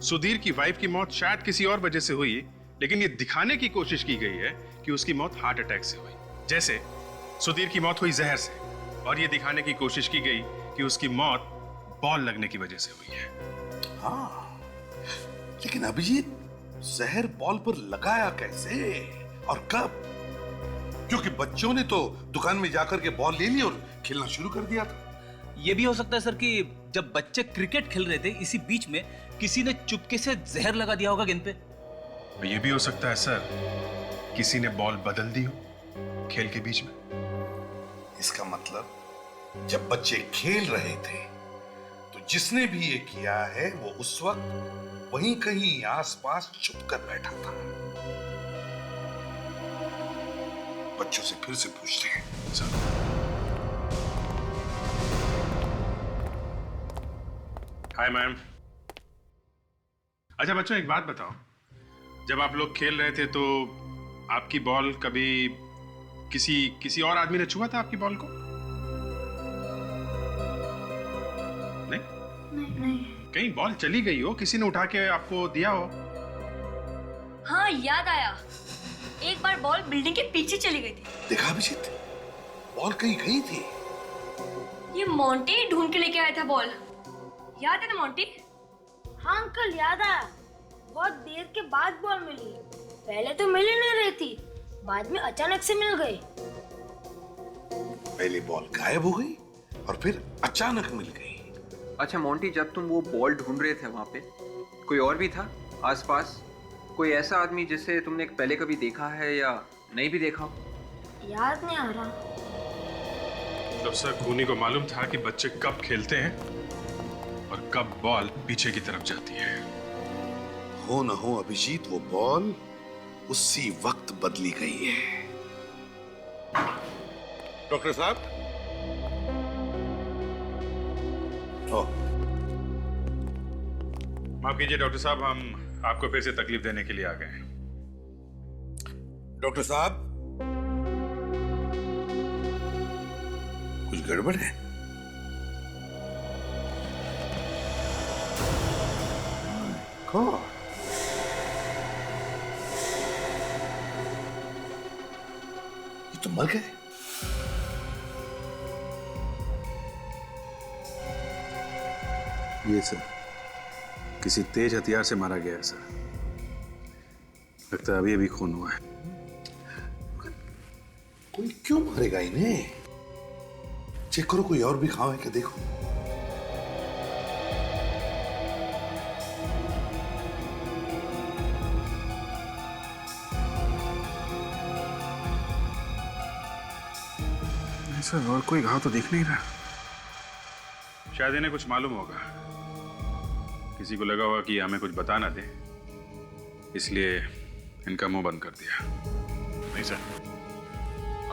सुधीर की वाइफ की मौत शायद किसी और वजह से हुई, लेकिन ये दिखाने की कोशिश की गई है कि उसकी मौत हार्ट अटैक से हुई। जैसे सुधीर की मौत हुई जहर से, और ये दिखाने की कोशिश की गई कि उसकी मौत बॉल लगने की वजह से हुई है। हाँ, लेकिन अभिजीत, जहर बॉल पर लगाया कैसे और कब? क्योंकि बच्चों ने तो दुकान में जाकर के बॉल ले ली और खेलना शुरू कर दिया था। ये भी हो सकता है सर कि जब बच्चे क्रिकेट खेल रहे थे इसी बीच में किसी ने चुपके से जहर लगा दिया होगा गेंद पे। ये भी हो सकता है सर, किसी ने बॉल बदल दी हो खेल के बीच में। इसका मतलब जब बच्चे खेल रहे थे तो जिसने भी ये किया है वो उस वक्त वहीं कहीं आसपास छुपकर बैठा था। बच्चों से फिर से पूछते हैं। Sir, hi ma'am. अच्छा बच्चों, एक बात बताओ, जब आप लोग खेल रहे थे तो आपकी बॉल कभी किसी और आदमी ने छुआ था आपकी बॉल को? नहीं? कहीं बॉल चली गई हो, किसी ने उठा के आपको दिया हो? हाँ, याद आया, एक बार बॉल बिल्डिंग के पीछे चली गई थी। देखा अभिजीत, बॉल कहीं गई थी। ये मोंटी ढूंढ के लेके आया था बॉल, याद है ना मोंटी? हाँ अंकल, याद आया। बहुत देर के बाद बॉल मिली, पहले तो मिल ही नहीं रही थी, बाद में अचानक से मिल गई। पहले बॉल गायब हो गई और फिर अचानक मिल गई। अच्छा मोंटी, जब तुम वो बॉल ढूंढ रहे थे वहां पे कोई और भी था आसपास? कोई ऐसा आदमी जिसे तुमने पहले कभी देखा है या नहीं भी देखा हो? याद नहीं आ रहा। प्रोफेसर खूनी को मालूम था कि बच्चे कब खेलते हैं और कब बॉल पीछे की तरफ जाती है। हो न हो अभिजीत, वो बॉल उसी वक्त बदली गई है। डॉक्टर साहब, माफ कीजिए डॉक्टर साहब, हम आपको फिर से तकलीफ देने के लिए आ गए हैं। डॉक्टर साहब, कुछ गड़बड़ है? God. ये तो मर गए। ये सर किसी तेज हथियार से मारा गया है सर। लगता है अभी अभी खून हुआ है। कोई क्यों मारेगा इन्हें? चेक करो, कोई और भी घाव है क्या, देखो। नहीं सर, और कोई घाव तो दिख नहीं रहा। शायद इन्हें कुछ मालूम होगा। किसी को लगा होगा कि हमें कुछ बता ना दे, इसलिए इनका मुंह बंद कर दिया। नहीं सर,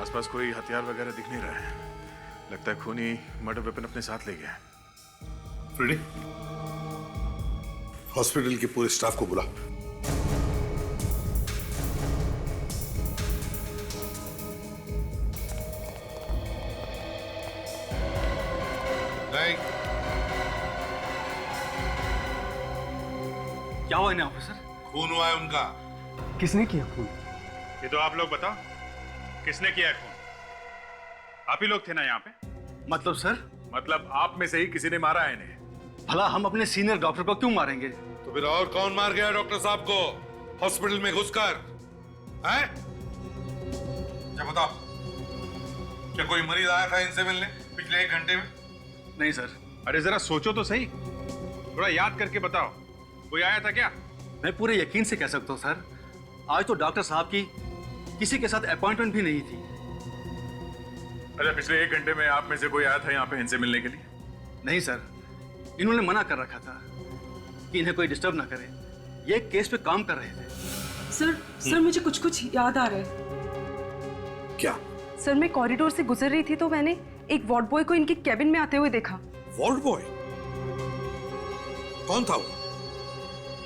आसपास कोई हथियार वगैरह दिख नहीं रहा है। लगता है खूनी मर्डर वेपन अपने साथ ले गया है। फ्रेडी, हॉस्पिटल के पूरे स्टाफ को बुला। क्या हुआ इन्हें ऑफिसर? खून हुआ है उनका। किसने किया खून? ये तो आप लोग बताओ, किसने किया है खून? आप ही लोग थे ना यहाँ पे? मतलब सर? मतलब आप में से ही किसी ने मारा है इन्हें। भला हम अपने सीनियर डॉक्टर को क्यों मारेंगे? तो फिर और कौन मार गया डॉक्टर साहब को हॉस्पिटल में घुसकर? हैं? क्या बताओ, क्या कोई मरीज आया था इनसे मिलने पिछले 1 घंटे में? नहीं सर। अरे जरा सोचो तो सही, थोड़ा याद करके बताओ, कोई आया था क्या? मैं पूरे यकीन से कह सकता हूँ सर, आज तो डॉक्टर साहब की किसी के साथ अपॉइंटमेंट भी नहीं थी। अच्छा, पिछले 1 घंटे में आप में से कोई आया था यहाँ पे इनसे मिलने के लिए? नहीं सर, इन्होंने मना कर रखा था कि इन्हें कोई डिस्टर्ब ना करे। ये एक केस पे काम कर रहे थे। सर मुझे कुछ याद आ रहा है। क्या? सर, मैं कॉरिडोर से गुजर रही थी तो मैंने एक वार्ड बॉय को इनके कैबिन में आते हुए देखा। Ward boy? कौन था वो?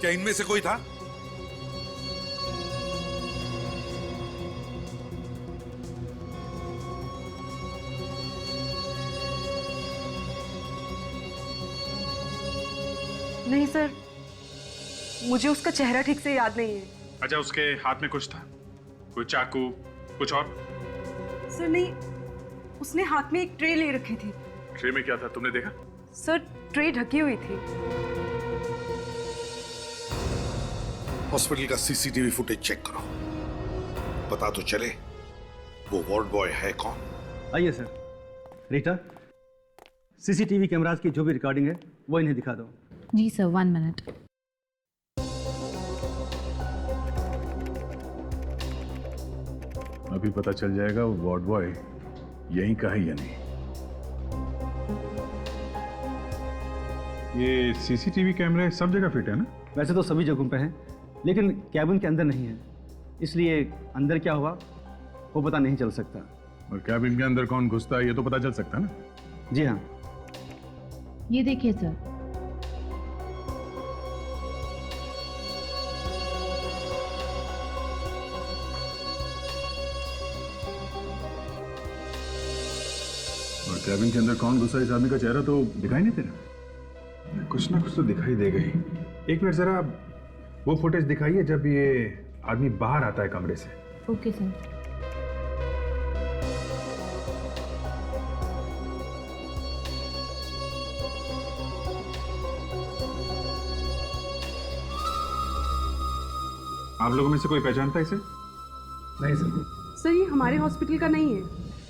क्या इनमें से कोई था? नहीं सर, मुझे उसका चेहरा ठीक से याद नहीं है। अच्छा, उसके हाथ में कुछ था? कोई चाकू, कुछ और? सर नहीं, उसने हाथ में एक ट्रे ले रखी थी। ट्रे में क्या था, तुमने देखा? सर, ट्रे ढकी हुई थी। हॉस्पिटल का सीसीटीवी फुटेज चेक करो, पता तो चले वो वार्ड बॉय है कौन। आइए सर। रीटा, सीसीटीवी कैमरास की जो भी रिकॉर्डिंग है वो इन्हें दिखा दो। जी सर, 1 मिनट। अभी पता चल जाएगा वो वार्ड बॉय यहीं का है या नहीं। ये सीसीटीवी कैमरे सब जगह फिट है ना? वैसे तो सभी जगहों पे हैं, लेकिन कैबिन के अंदर नहीं है, इसलिए अंदर क्या हुआ वो पता नहीं चल सकता। और कैबिन के अंदर कौन घुसता है ये तो पता चल सकता है ना? जी हाँ। ये देखिए सर। और कैबिन के अंदर कौन घुसा, इस आदमी का चेहरा तो दिखाई नहीं दे रहा। कुछ ना कुछ तो दिखाई देगा ही। एक मिनट, जरा वो फुटेज दिखाइए जब ये आदमी बाहर आता है कमरे से। Okay sir. आप लोगों में से कोई पहचानता है इसे? नहीं सर। सर, ये हमारे हॉस्पिटल का नहीं है।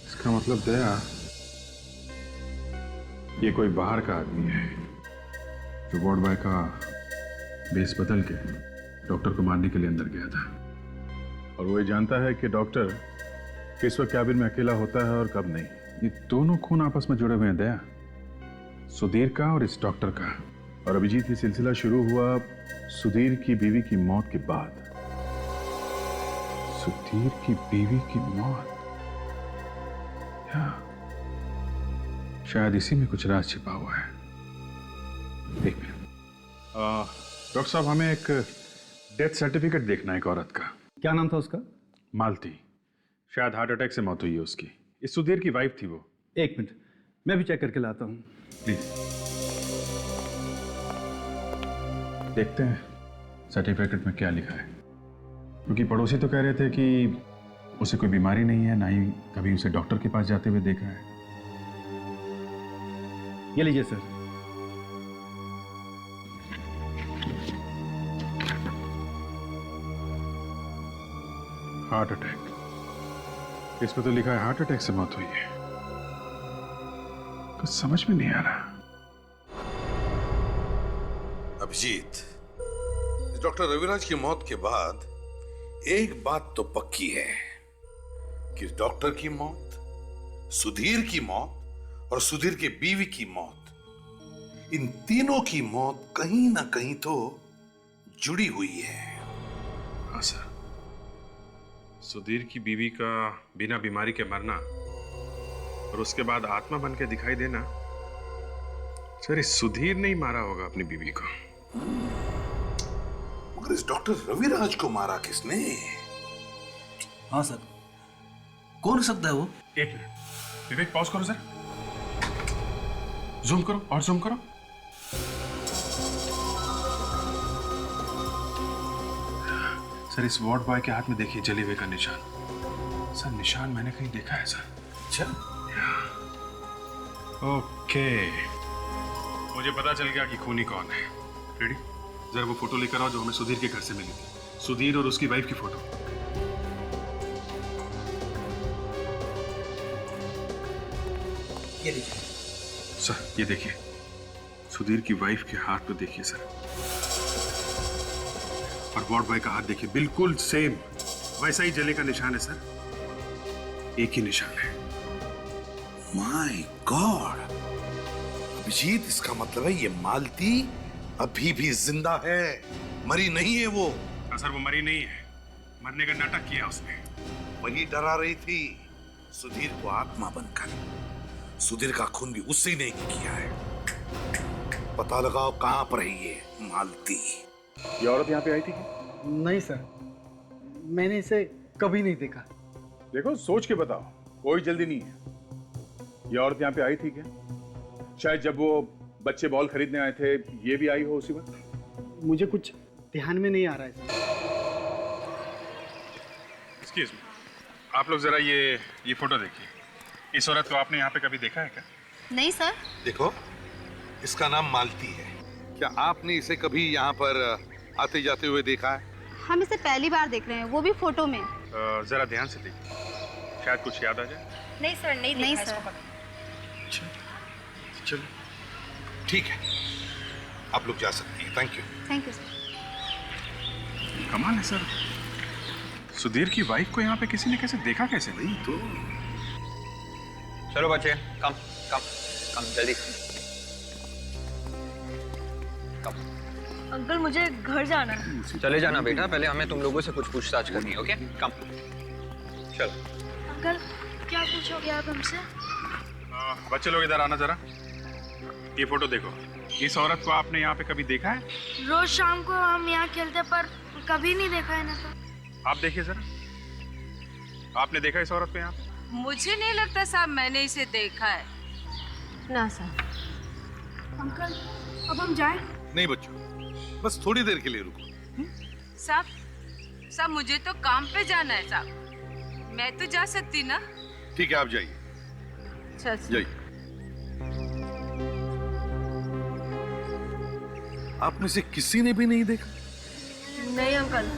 इसका मतलब दया, ये कोई बाहर का आदमी है जो वार्ड बॉय का बेस बदल के डॉक्टर को मारने के लिए अंदर गया था। और वो ये जानता है कि डॉक्टर किस वक्त कैबिन में अकेला होता है और कब नहीं। ये दोनों खून आपस में जुड़े हुए हैं दया, सुधीर का और इस डॉक्टर का। और अभिजीत, ये सिलसिला शुरू हुआ सुधीर की बीवी की मौत के बाद। सुधीर की बीवी की मौत, या शायद इसी में कुछ राज छिपा हुआ है। एक मिनट डॉक्टर साहब, हमें एक डेथ सर्टिफिकेट देखना है एक औरत का। क्या नाम था उसका? मालती। शायद हार्ट अटैक से मौत हुई है उसकी। इस सुधीर की वाइफ थी वो। एक मिनट, मैं भी चेक करके लाता हूँ। प्लीज देखते हैं सर्टिफिकेट में क्या लिखा है, क्योंकि पड़ोसी तो कह रहे थे कि उसे कोई बीमारी नहीं है, ना ही कभी उसे डॉक्टर के पास जाते हुए देखा है। ये लीजिए सर। हार्ट अटैक, इस पर तो लिखा है हार्ट अटैक से मौत हुई है। कुछ समझ में नहीं आ रहा। अभिजीत, डॉक्टर रविराज की मौत के बाद एक बात तो पक्की है कि डॉक्टर की मौत, सुधीर की मौत और सुधीर के बीवी की मौत, इन तीनों की मौत कहीं ना कहीं तो जुड़ी हुई है। हाँ सर, सुधीर की बीवी का बिना बीमारी के मरना और उसके बाद आत्मा बन के दिखाई देना, सर इस सुधीर ने ही मारा होगा अपनी बीवी को। मगर इस डॉक्टर रविराज को मारा किसने? हाँ सर, कौन हो सकता है वो? एक मिनट विवेक, पॉज करो सर, जूम करो और जूम करो। सर इस वार्ड बॉय के हाथ में देखिए जले हुए का निशान। सर निशान मैंने कहीं देखा है सर। अच्छा, ओके, मुझे पता चल गया कि खूनी कौन है। रेडी? जरा वो फोटो लेकर आओ जो हमें सुधीर के घर से मिली थी। सुधीर और उसकी वाइफ की फोटो। ये लीजिए सर, ये देखिए सुधीर की वाइफ के हाथ में देखिए सर, और वार्ड बॉय का हाथ देखिए, बिल्कुल सेम वैसा ही जले का निशान है सर। एक ही निशान है। माय गॉड अभिजीत, इसका मतलब है ये मालती अभी भी जिंदा है, मरी नहीं है वो। सर वो मरी नहीं है, मरने का नाटक किया उसने। वही डरा रही थी सुधीर को आत्मा बनकर। सुधीर का खून भी उससे ने किया है। पता लगाओ कहां पर है ये मालती। ये औरत यहाँ पे आई थी क्या? नहीं सर, मैंने इसे कभी नहीं देखा। देखो सोच के बताओ, कोई जल्दी नहीं है। ये औरत यहाँ पे आई थी क्या? शायद जब वो बच्चे बॉल खरीदने आए थे ये भी आई हो उसी वक्त। मुझे कुछ ध्यान में नहीं आ रहा है सर। एक्सक्यूज मी, आप लोग जरा ये फोटो देखिए। इस औरत को आपने यहाँ पे कभी देखा है क्या? नहीं सर। देखो, इसका नाम मालती है। क्या आपने इसे कभी यहाँ पर आते जाते हुए देखा है? हम इसे पहली बार देख रहे हैं, वो भी फोटो में। जरा ध्यान से देखिए, शायद कुछ याद आ जाए। नहीं सर, नहीं सर। चलो ठीक है, आप लोग जा सकती हैं। Thank you. Thank you sir. कमाल है सर, सुधीर की वाइफ को यहाँ पे किसी ने कैसे देखा कैसे? नहीं तो चलो बच्चे, कम कम कम जल्दी कम। अंकल मुझे घर जाना है। चले जाना बेटा, पहले हमें तुम लोगों से कुछ पूछताछ करनी है। ओके कम चलो। अंकल क्या पूछोगे आप हमसे? बच्चे लोग इधर आना जरा। ये फोटो देखो, इस औरत को आपने यहाँ पे कभी देखा है? रोज शाम को हम यहाँ खेलते पर कभी नहीं देखा है ना तो। आप देखिए जरा, आपने देखा इस औरत को यहाँ पे? मुझे नहीं लगता साहब मैंने इसे देखा है। ना सर। अंकल अब हम जाएं? नहीं बच्चों, बस थोड़ी देर के लिए रुको। साहब मुझे तो काम पे जाना है साहब, मैं तो जा सकती ना। ठीक है, आप जाइए जाइए। आप में से किसी ने भी नहीं देखा? नहीं अंकल।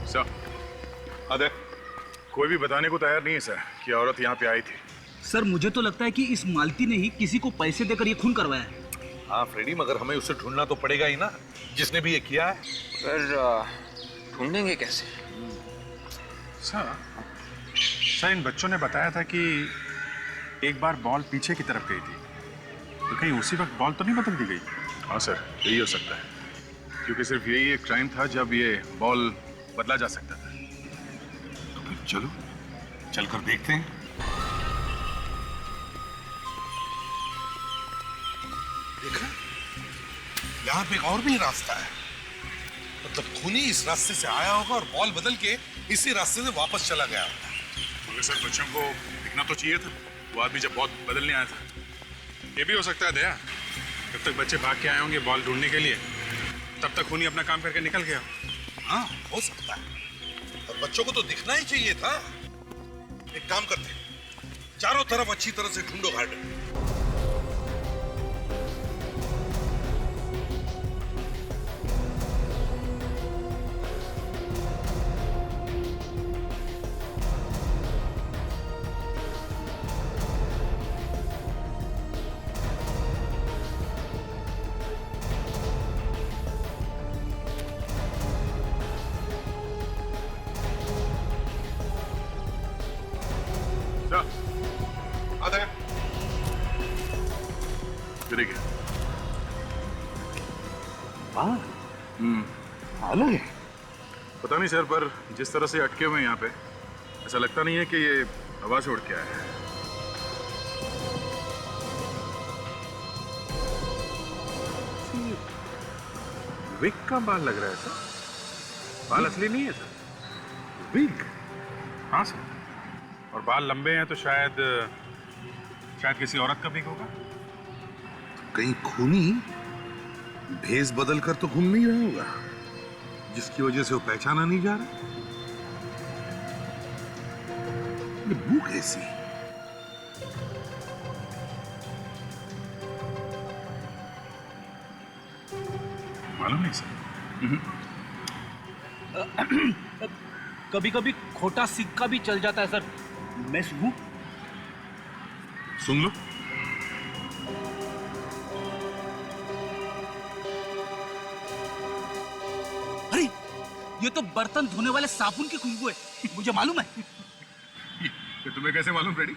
सर, अरे कोई भी बताने को तैयार नहीं है सर कि औरत यहाँ पे आई थी। सर मुझे तो लगता है कि इस मालती ने ही किसी को पैसे देकर ये खून करवाया है। हाँ फ्रेडी, मगर हमें उसे ढूंढना तो पड़ेगा ही ना, जिसने भी ये किया है। पर ढूंढेंगे कैसे? सर इन बच्चों ने बताया था कि एक बार बॉल पीछे की तरफ गई थी, तो कहीं उसी वक्त बॉल तो नहीं बदल दी गई? हाँ सर, यही हो सकता है, क्योंकि सिर्फ यही एक टाइम था जब ये बॉल बदला जा सकता था। तो फिर चलो, चलकर देखते हैं। देखा, यहाँ पे एक और भी रास्ता है। मतलब खूनी इस रास्ते से आया होगा और बॉल बदल के इसी रास्ते से वापस चला गया होगा। मगर सर बच्चों को दिखना तो चाहिए था, वो आदमी जब बॉल बदलने आया था। ये भी हो सकता है दया, जब तक बच्चे भाग के आए होंगे बॉल ढूंढने के लिए, तब तक खूनी अपना काम करके निकल गया। हाँ, हो सकता है, और बच्चों को तो दिखना ही चाहिए था। एक काम करते हैं, चारों तरफ अच्छी तरह से ढूंढो गार्डन। अलग है, पता नहीं सर, पर जिस तरह से अटके हुए हैं यहाँ पे, ऐसा लगता नहीं है कि ये हवा से उड़ के आया है। विग का बाल लग रहा है सर, बाल असली नहीं है सर, विग। हाँ सर, और बाल लंबे हैं तो शायद किसी औरत का विग होगा। तो कहीं खूनी भेस बदल कर तो घूम नहीं रहा होगा, जिसकी वजह से वो पहचाना नहीं जा रहा। ये बू कैसी? मालूम नहीं सर। कभी कभी खोटा सिक्का भी चल जाता है सर। मैं सुनूं? सुन लो। अरे ये तो बर्तन धोने वाले साबुन की खुशबू है, मुझे मालूम है। तो तुम्हें कैसे मालूम फ्रेडी?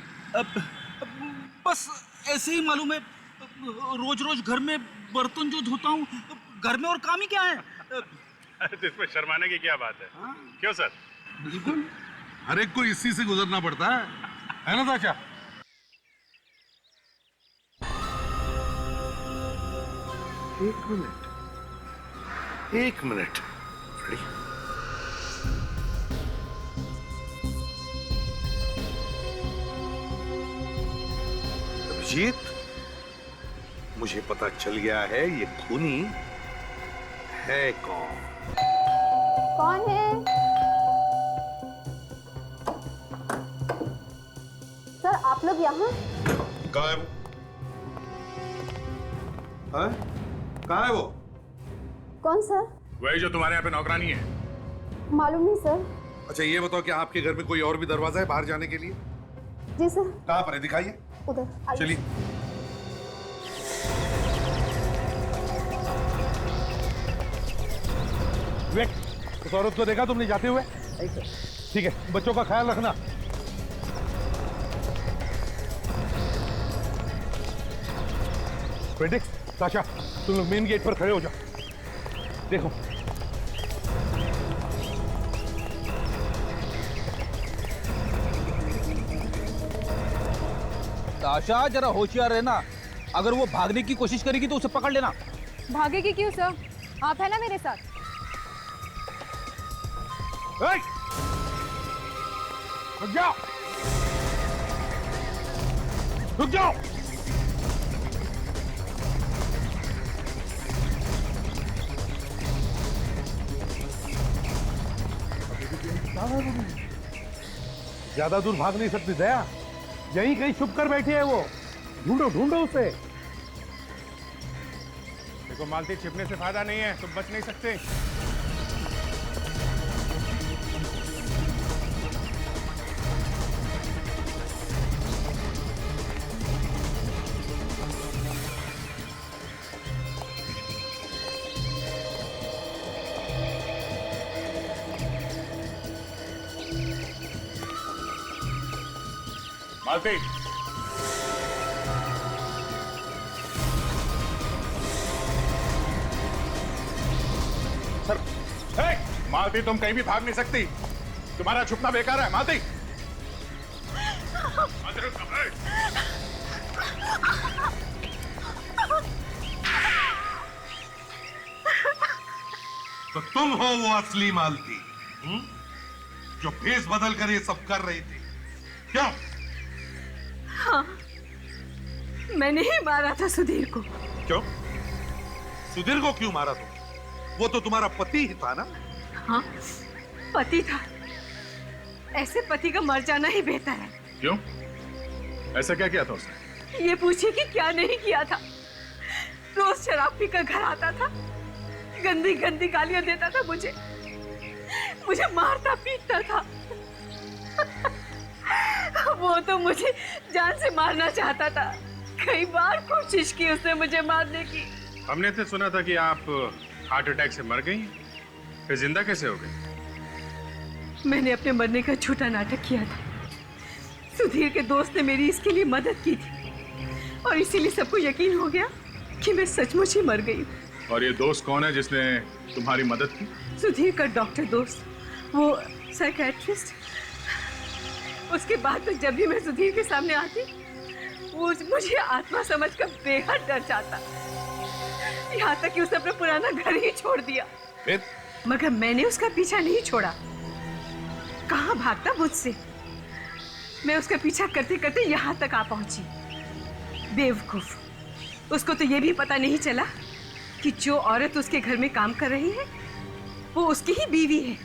बस ऐसे ही मालूम है, रोज रोज घर में बर्तन जो धोता हूँ, घर में और काम ही क्या है। अरे तो इसमें शर्माने की क्या बात है? क्यों सर? बिल्कुल, हर एक को इसी से गुजरना पड़ता है ना ताशा? एक मिनट फ्रेडी, अभिजीत, मुझे पता चल गया है ये खूनी है कौन। कौन है? सर आप लोग यहाँ? कहाँ है वो? हाँ? कहाँ है वो? कौन सर? वही जो तुम्हारे यहाँ पे नौकरानी है। मालूम नहीं सर। अच्छा ये बताओ कि आपके घर में कोई और भी दरवाजा है बाहर जाने के लिए? जी सर। कहाँ पर है, दिखाइए। उधर चलिए। वेट, उस औरत को देखा तुमने जाते हुए? ठीक है, बच्चों का ख्याल रखना। फ्रेडिक्स, ताशा, तुम लोग मेन गेट पर खड़े हो जाओ। देखो ताशा, जरा होशियार रहना, अगर वो भागने की कोशिश करेगी तो उसे पकड़ लेना। भागेगी क्यों सर? आप है ना मेरे साथ। रुक जाओ, रुक जाओ। ज्यादा दूर भाग नहीं सकती दया, यहीं कहीं छुप कर बैठी है वो। ढूंढो ढूंढो उसे। देखो मालती, छिपने से फायदा नहीं है, तुम बच नहीं सकते। मालती, सर, मालती तुम कहीं भी भाग नहीं सकती। तुम्हारा छुपना बेकार है मालती। मालती रुक, तो तुम हो वो असली मालती, जो भेष बदल कर ये सब कर रही थी, क्यों? हाँ, मैंने ही मारा था सुधीर को। क्यों? सुधीर को क्यों मारा तुम? वो तो तुम्हारा पति ही था ना? हाँ, पति था। ऐसे पति का मर जाना ही बेहतर है। क्यों? ऐसा क्या किया था उसने? ये पूछिए कि क्या नहीं किया था। रोज शराब पीकर घर आता था, गंदी गंदी गालियां देता था मुझे मारता पीटता था। वो तो मुझे जान से मारना चाहता था। कई बार कोशिश की उसने मुझे मारने की। हमने तो सुना था कि आप हार्ट अटैक से मर गई, फिर जिंदा कैसे हो गई? मैंने अपने मरने का झूठा नाटक किया था। सुधीर के दोस्त ने मेरी इसके लिए मदद की थी और इसीलिए सबको यकीन हो गया कि मैं सचमुच ही मर गई। और ये दोस्त कौन है जिसने तुम्हारी मदद की? सुधीर का डॉक्टर दोस्त, वो साइकियाट्रिस्ट। उसके बाद तो जब भी मैं सुधीर के सामने आती, वो मुझे आत्मा समझकर बेहद डर जाता। यहाँ तक कि उसने अपना पुराना घर ही छोड़ दिया। फिर? मगर मैंने उसका पीछा नहीं छोड़ा। कहाँ भागता मुझसे। मैं उसका पीछा करते करते यहाँ तक आ पहुंची। बेवकूफ, उसको तो ये भी पता नहीं चला कि जो औरत उसके घर में काम कर रही है वो उसकी ही बीवी है।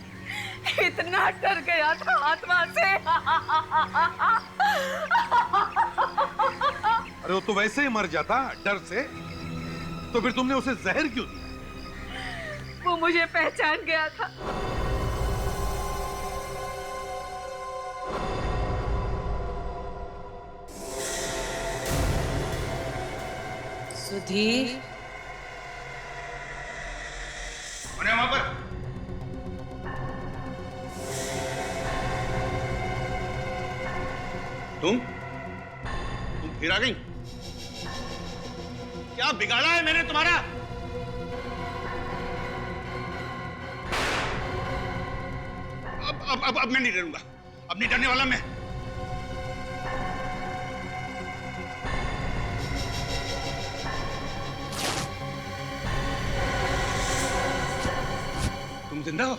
इतना डर गया था आत्मा से। अरे वो तो वैसे ही मर जाता डर से, तो फिर तुमने उसे जहर क्यों दिया? वो मुझे पहचान गया था। सुधीर, वहां पर तुम फिर आ गई? क्या बिगाड़ा है मैंने तुम्हारा? अब मैं नहीं डरूंगा। अब नहीं डरने वाला मैं। तुम जिंदा हो?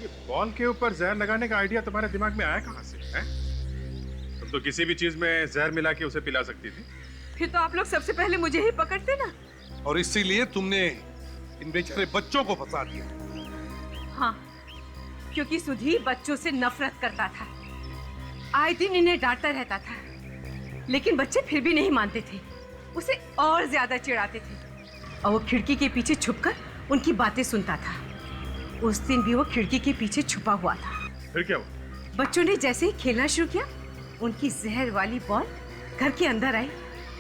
ये बॉल के ऊपर जहर लगाने का आइडिया तुम्हारे दिमाग में आया कहां से है? तुम तो किसी भी चीज में जहर मिला के उसे पिला सकती थी। फिर तो आप लोग सबसे पहले मुझे ही पकड़ते ना। और इसीलिए तुमने इन बेचारे बच्चों को फंसा दिया। हाँ, क्योंकि सुधीर बच्चों से नफरत करता था। आए दिन इन्हें डांटता रहता था, लेकिन बच्चे फिर भी नहीं मानते थे। उसे और ज्यादा चिढ़ाते थे और वो खिड़की के पीछे छुपकर उनकी बातें सुनता था। उस दिन भी वो खिड़की के पीछे छुपा हुआ था। फिर क्या हुआ? बच्चों ने जैसे ही खेलना शुरू किया, उनकी जहर वाली बॉल घर के अंदर आई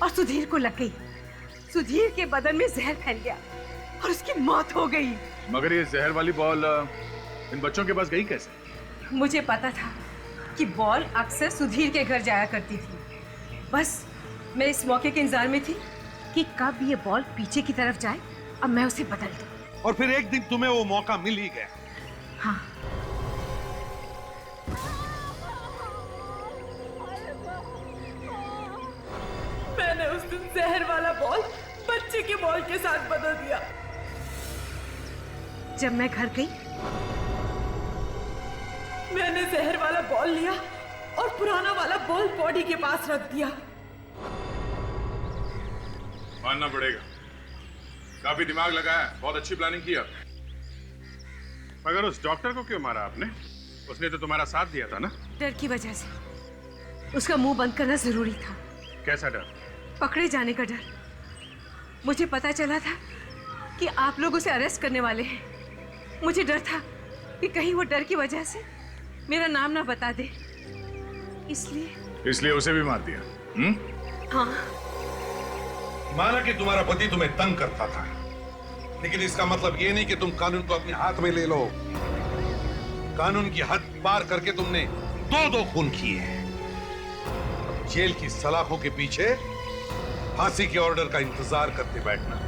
और सुधीर को लग गई। सुधीर के बदन में जहर फैल गया और उसकी मौत हो गई। मगर ये जहर वाली बॉल इन बच्चों के पास गई कैसे? मुझे पता था कि बॉल अक्सर सुधीर के घर जाया करती थी। बस मैं इस मौके के इंतजार में थी कि कब ये बॉल पीछे की तरफ जाए और मैं उसे बदल दूं। और फिर एक दिन तुम्हें वो मौका मिल ही गया। हाँ, मैंने उस दिन जहर वाला बॉल बच्चे के बॉल के साथ बदल दिया। जब मैं घर गई, मैंने जहर वाला बॉल लिया और पुराना वाला बॉल बॉडी के पास रख दिया। मानना पड़ेगा, काफी दिमाग लगाया, बहुत अच्छी प्लानिंग की आपने। मगर उस डॉक्टर को क्यों मारा आपने? उसने तो तुम्हारा साथ दिया था ना? डर की वजह से। उसका मुंह बंद करना जरूरी था। कैसा डर? पकड़े जाने का डर। मुझे पता चला था कि आप लोग उसे अरेस्ट करने वाले हैं। मुझे डर था कि कहीं वो डर की वजह से मेरा नाम ना बता दे, इसलिए उसे भी मार दिया। हाँ, माना कि तुम्हारा पति तुम्हें तंग करता था, लेकिन इसका मतलब ये नहीं कि तुम कानून को अपने हाथ में ले लो। कानून की हद पार करके तुमने दो खून किए हैं। जेल की सलाखों के पीछे फांसी के ऑर्डर का इंतजार करते बैठना।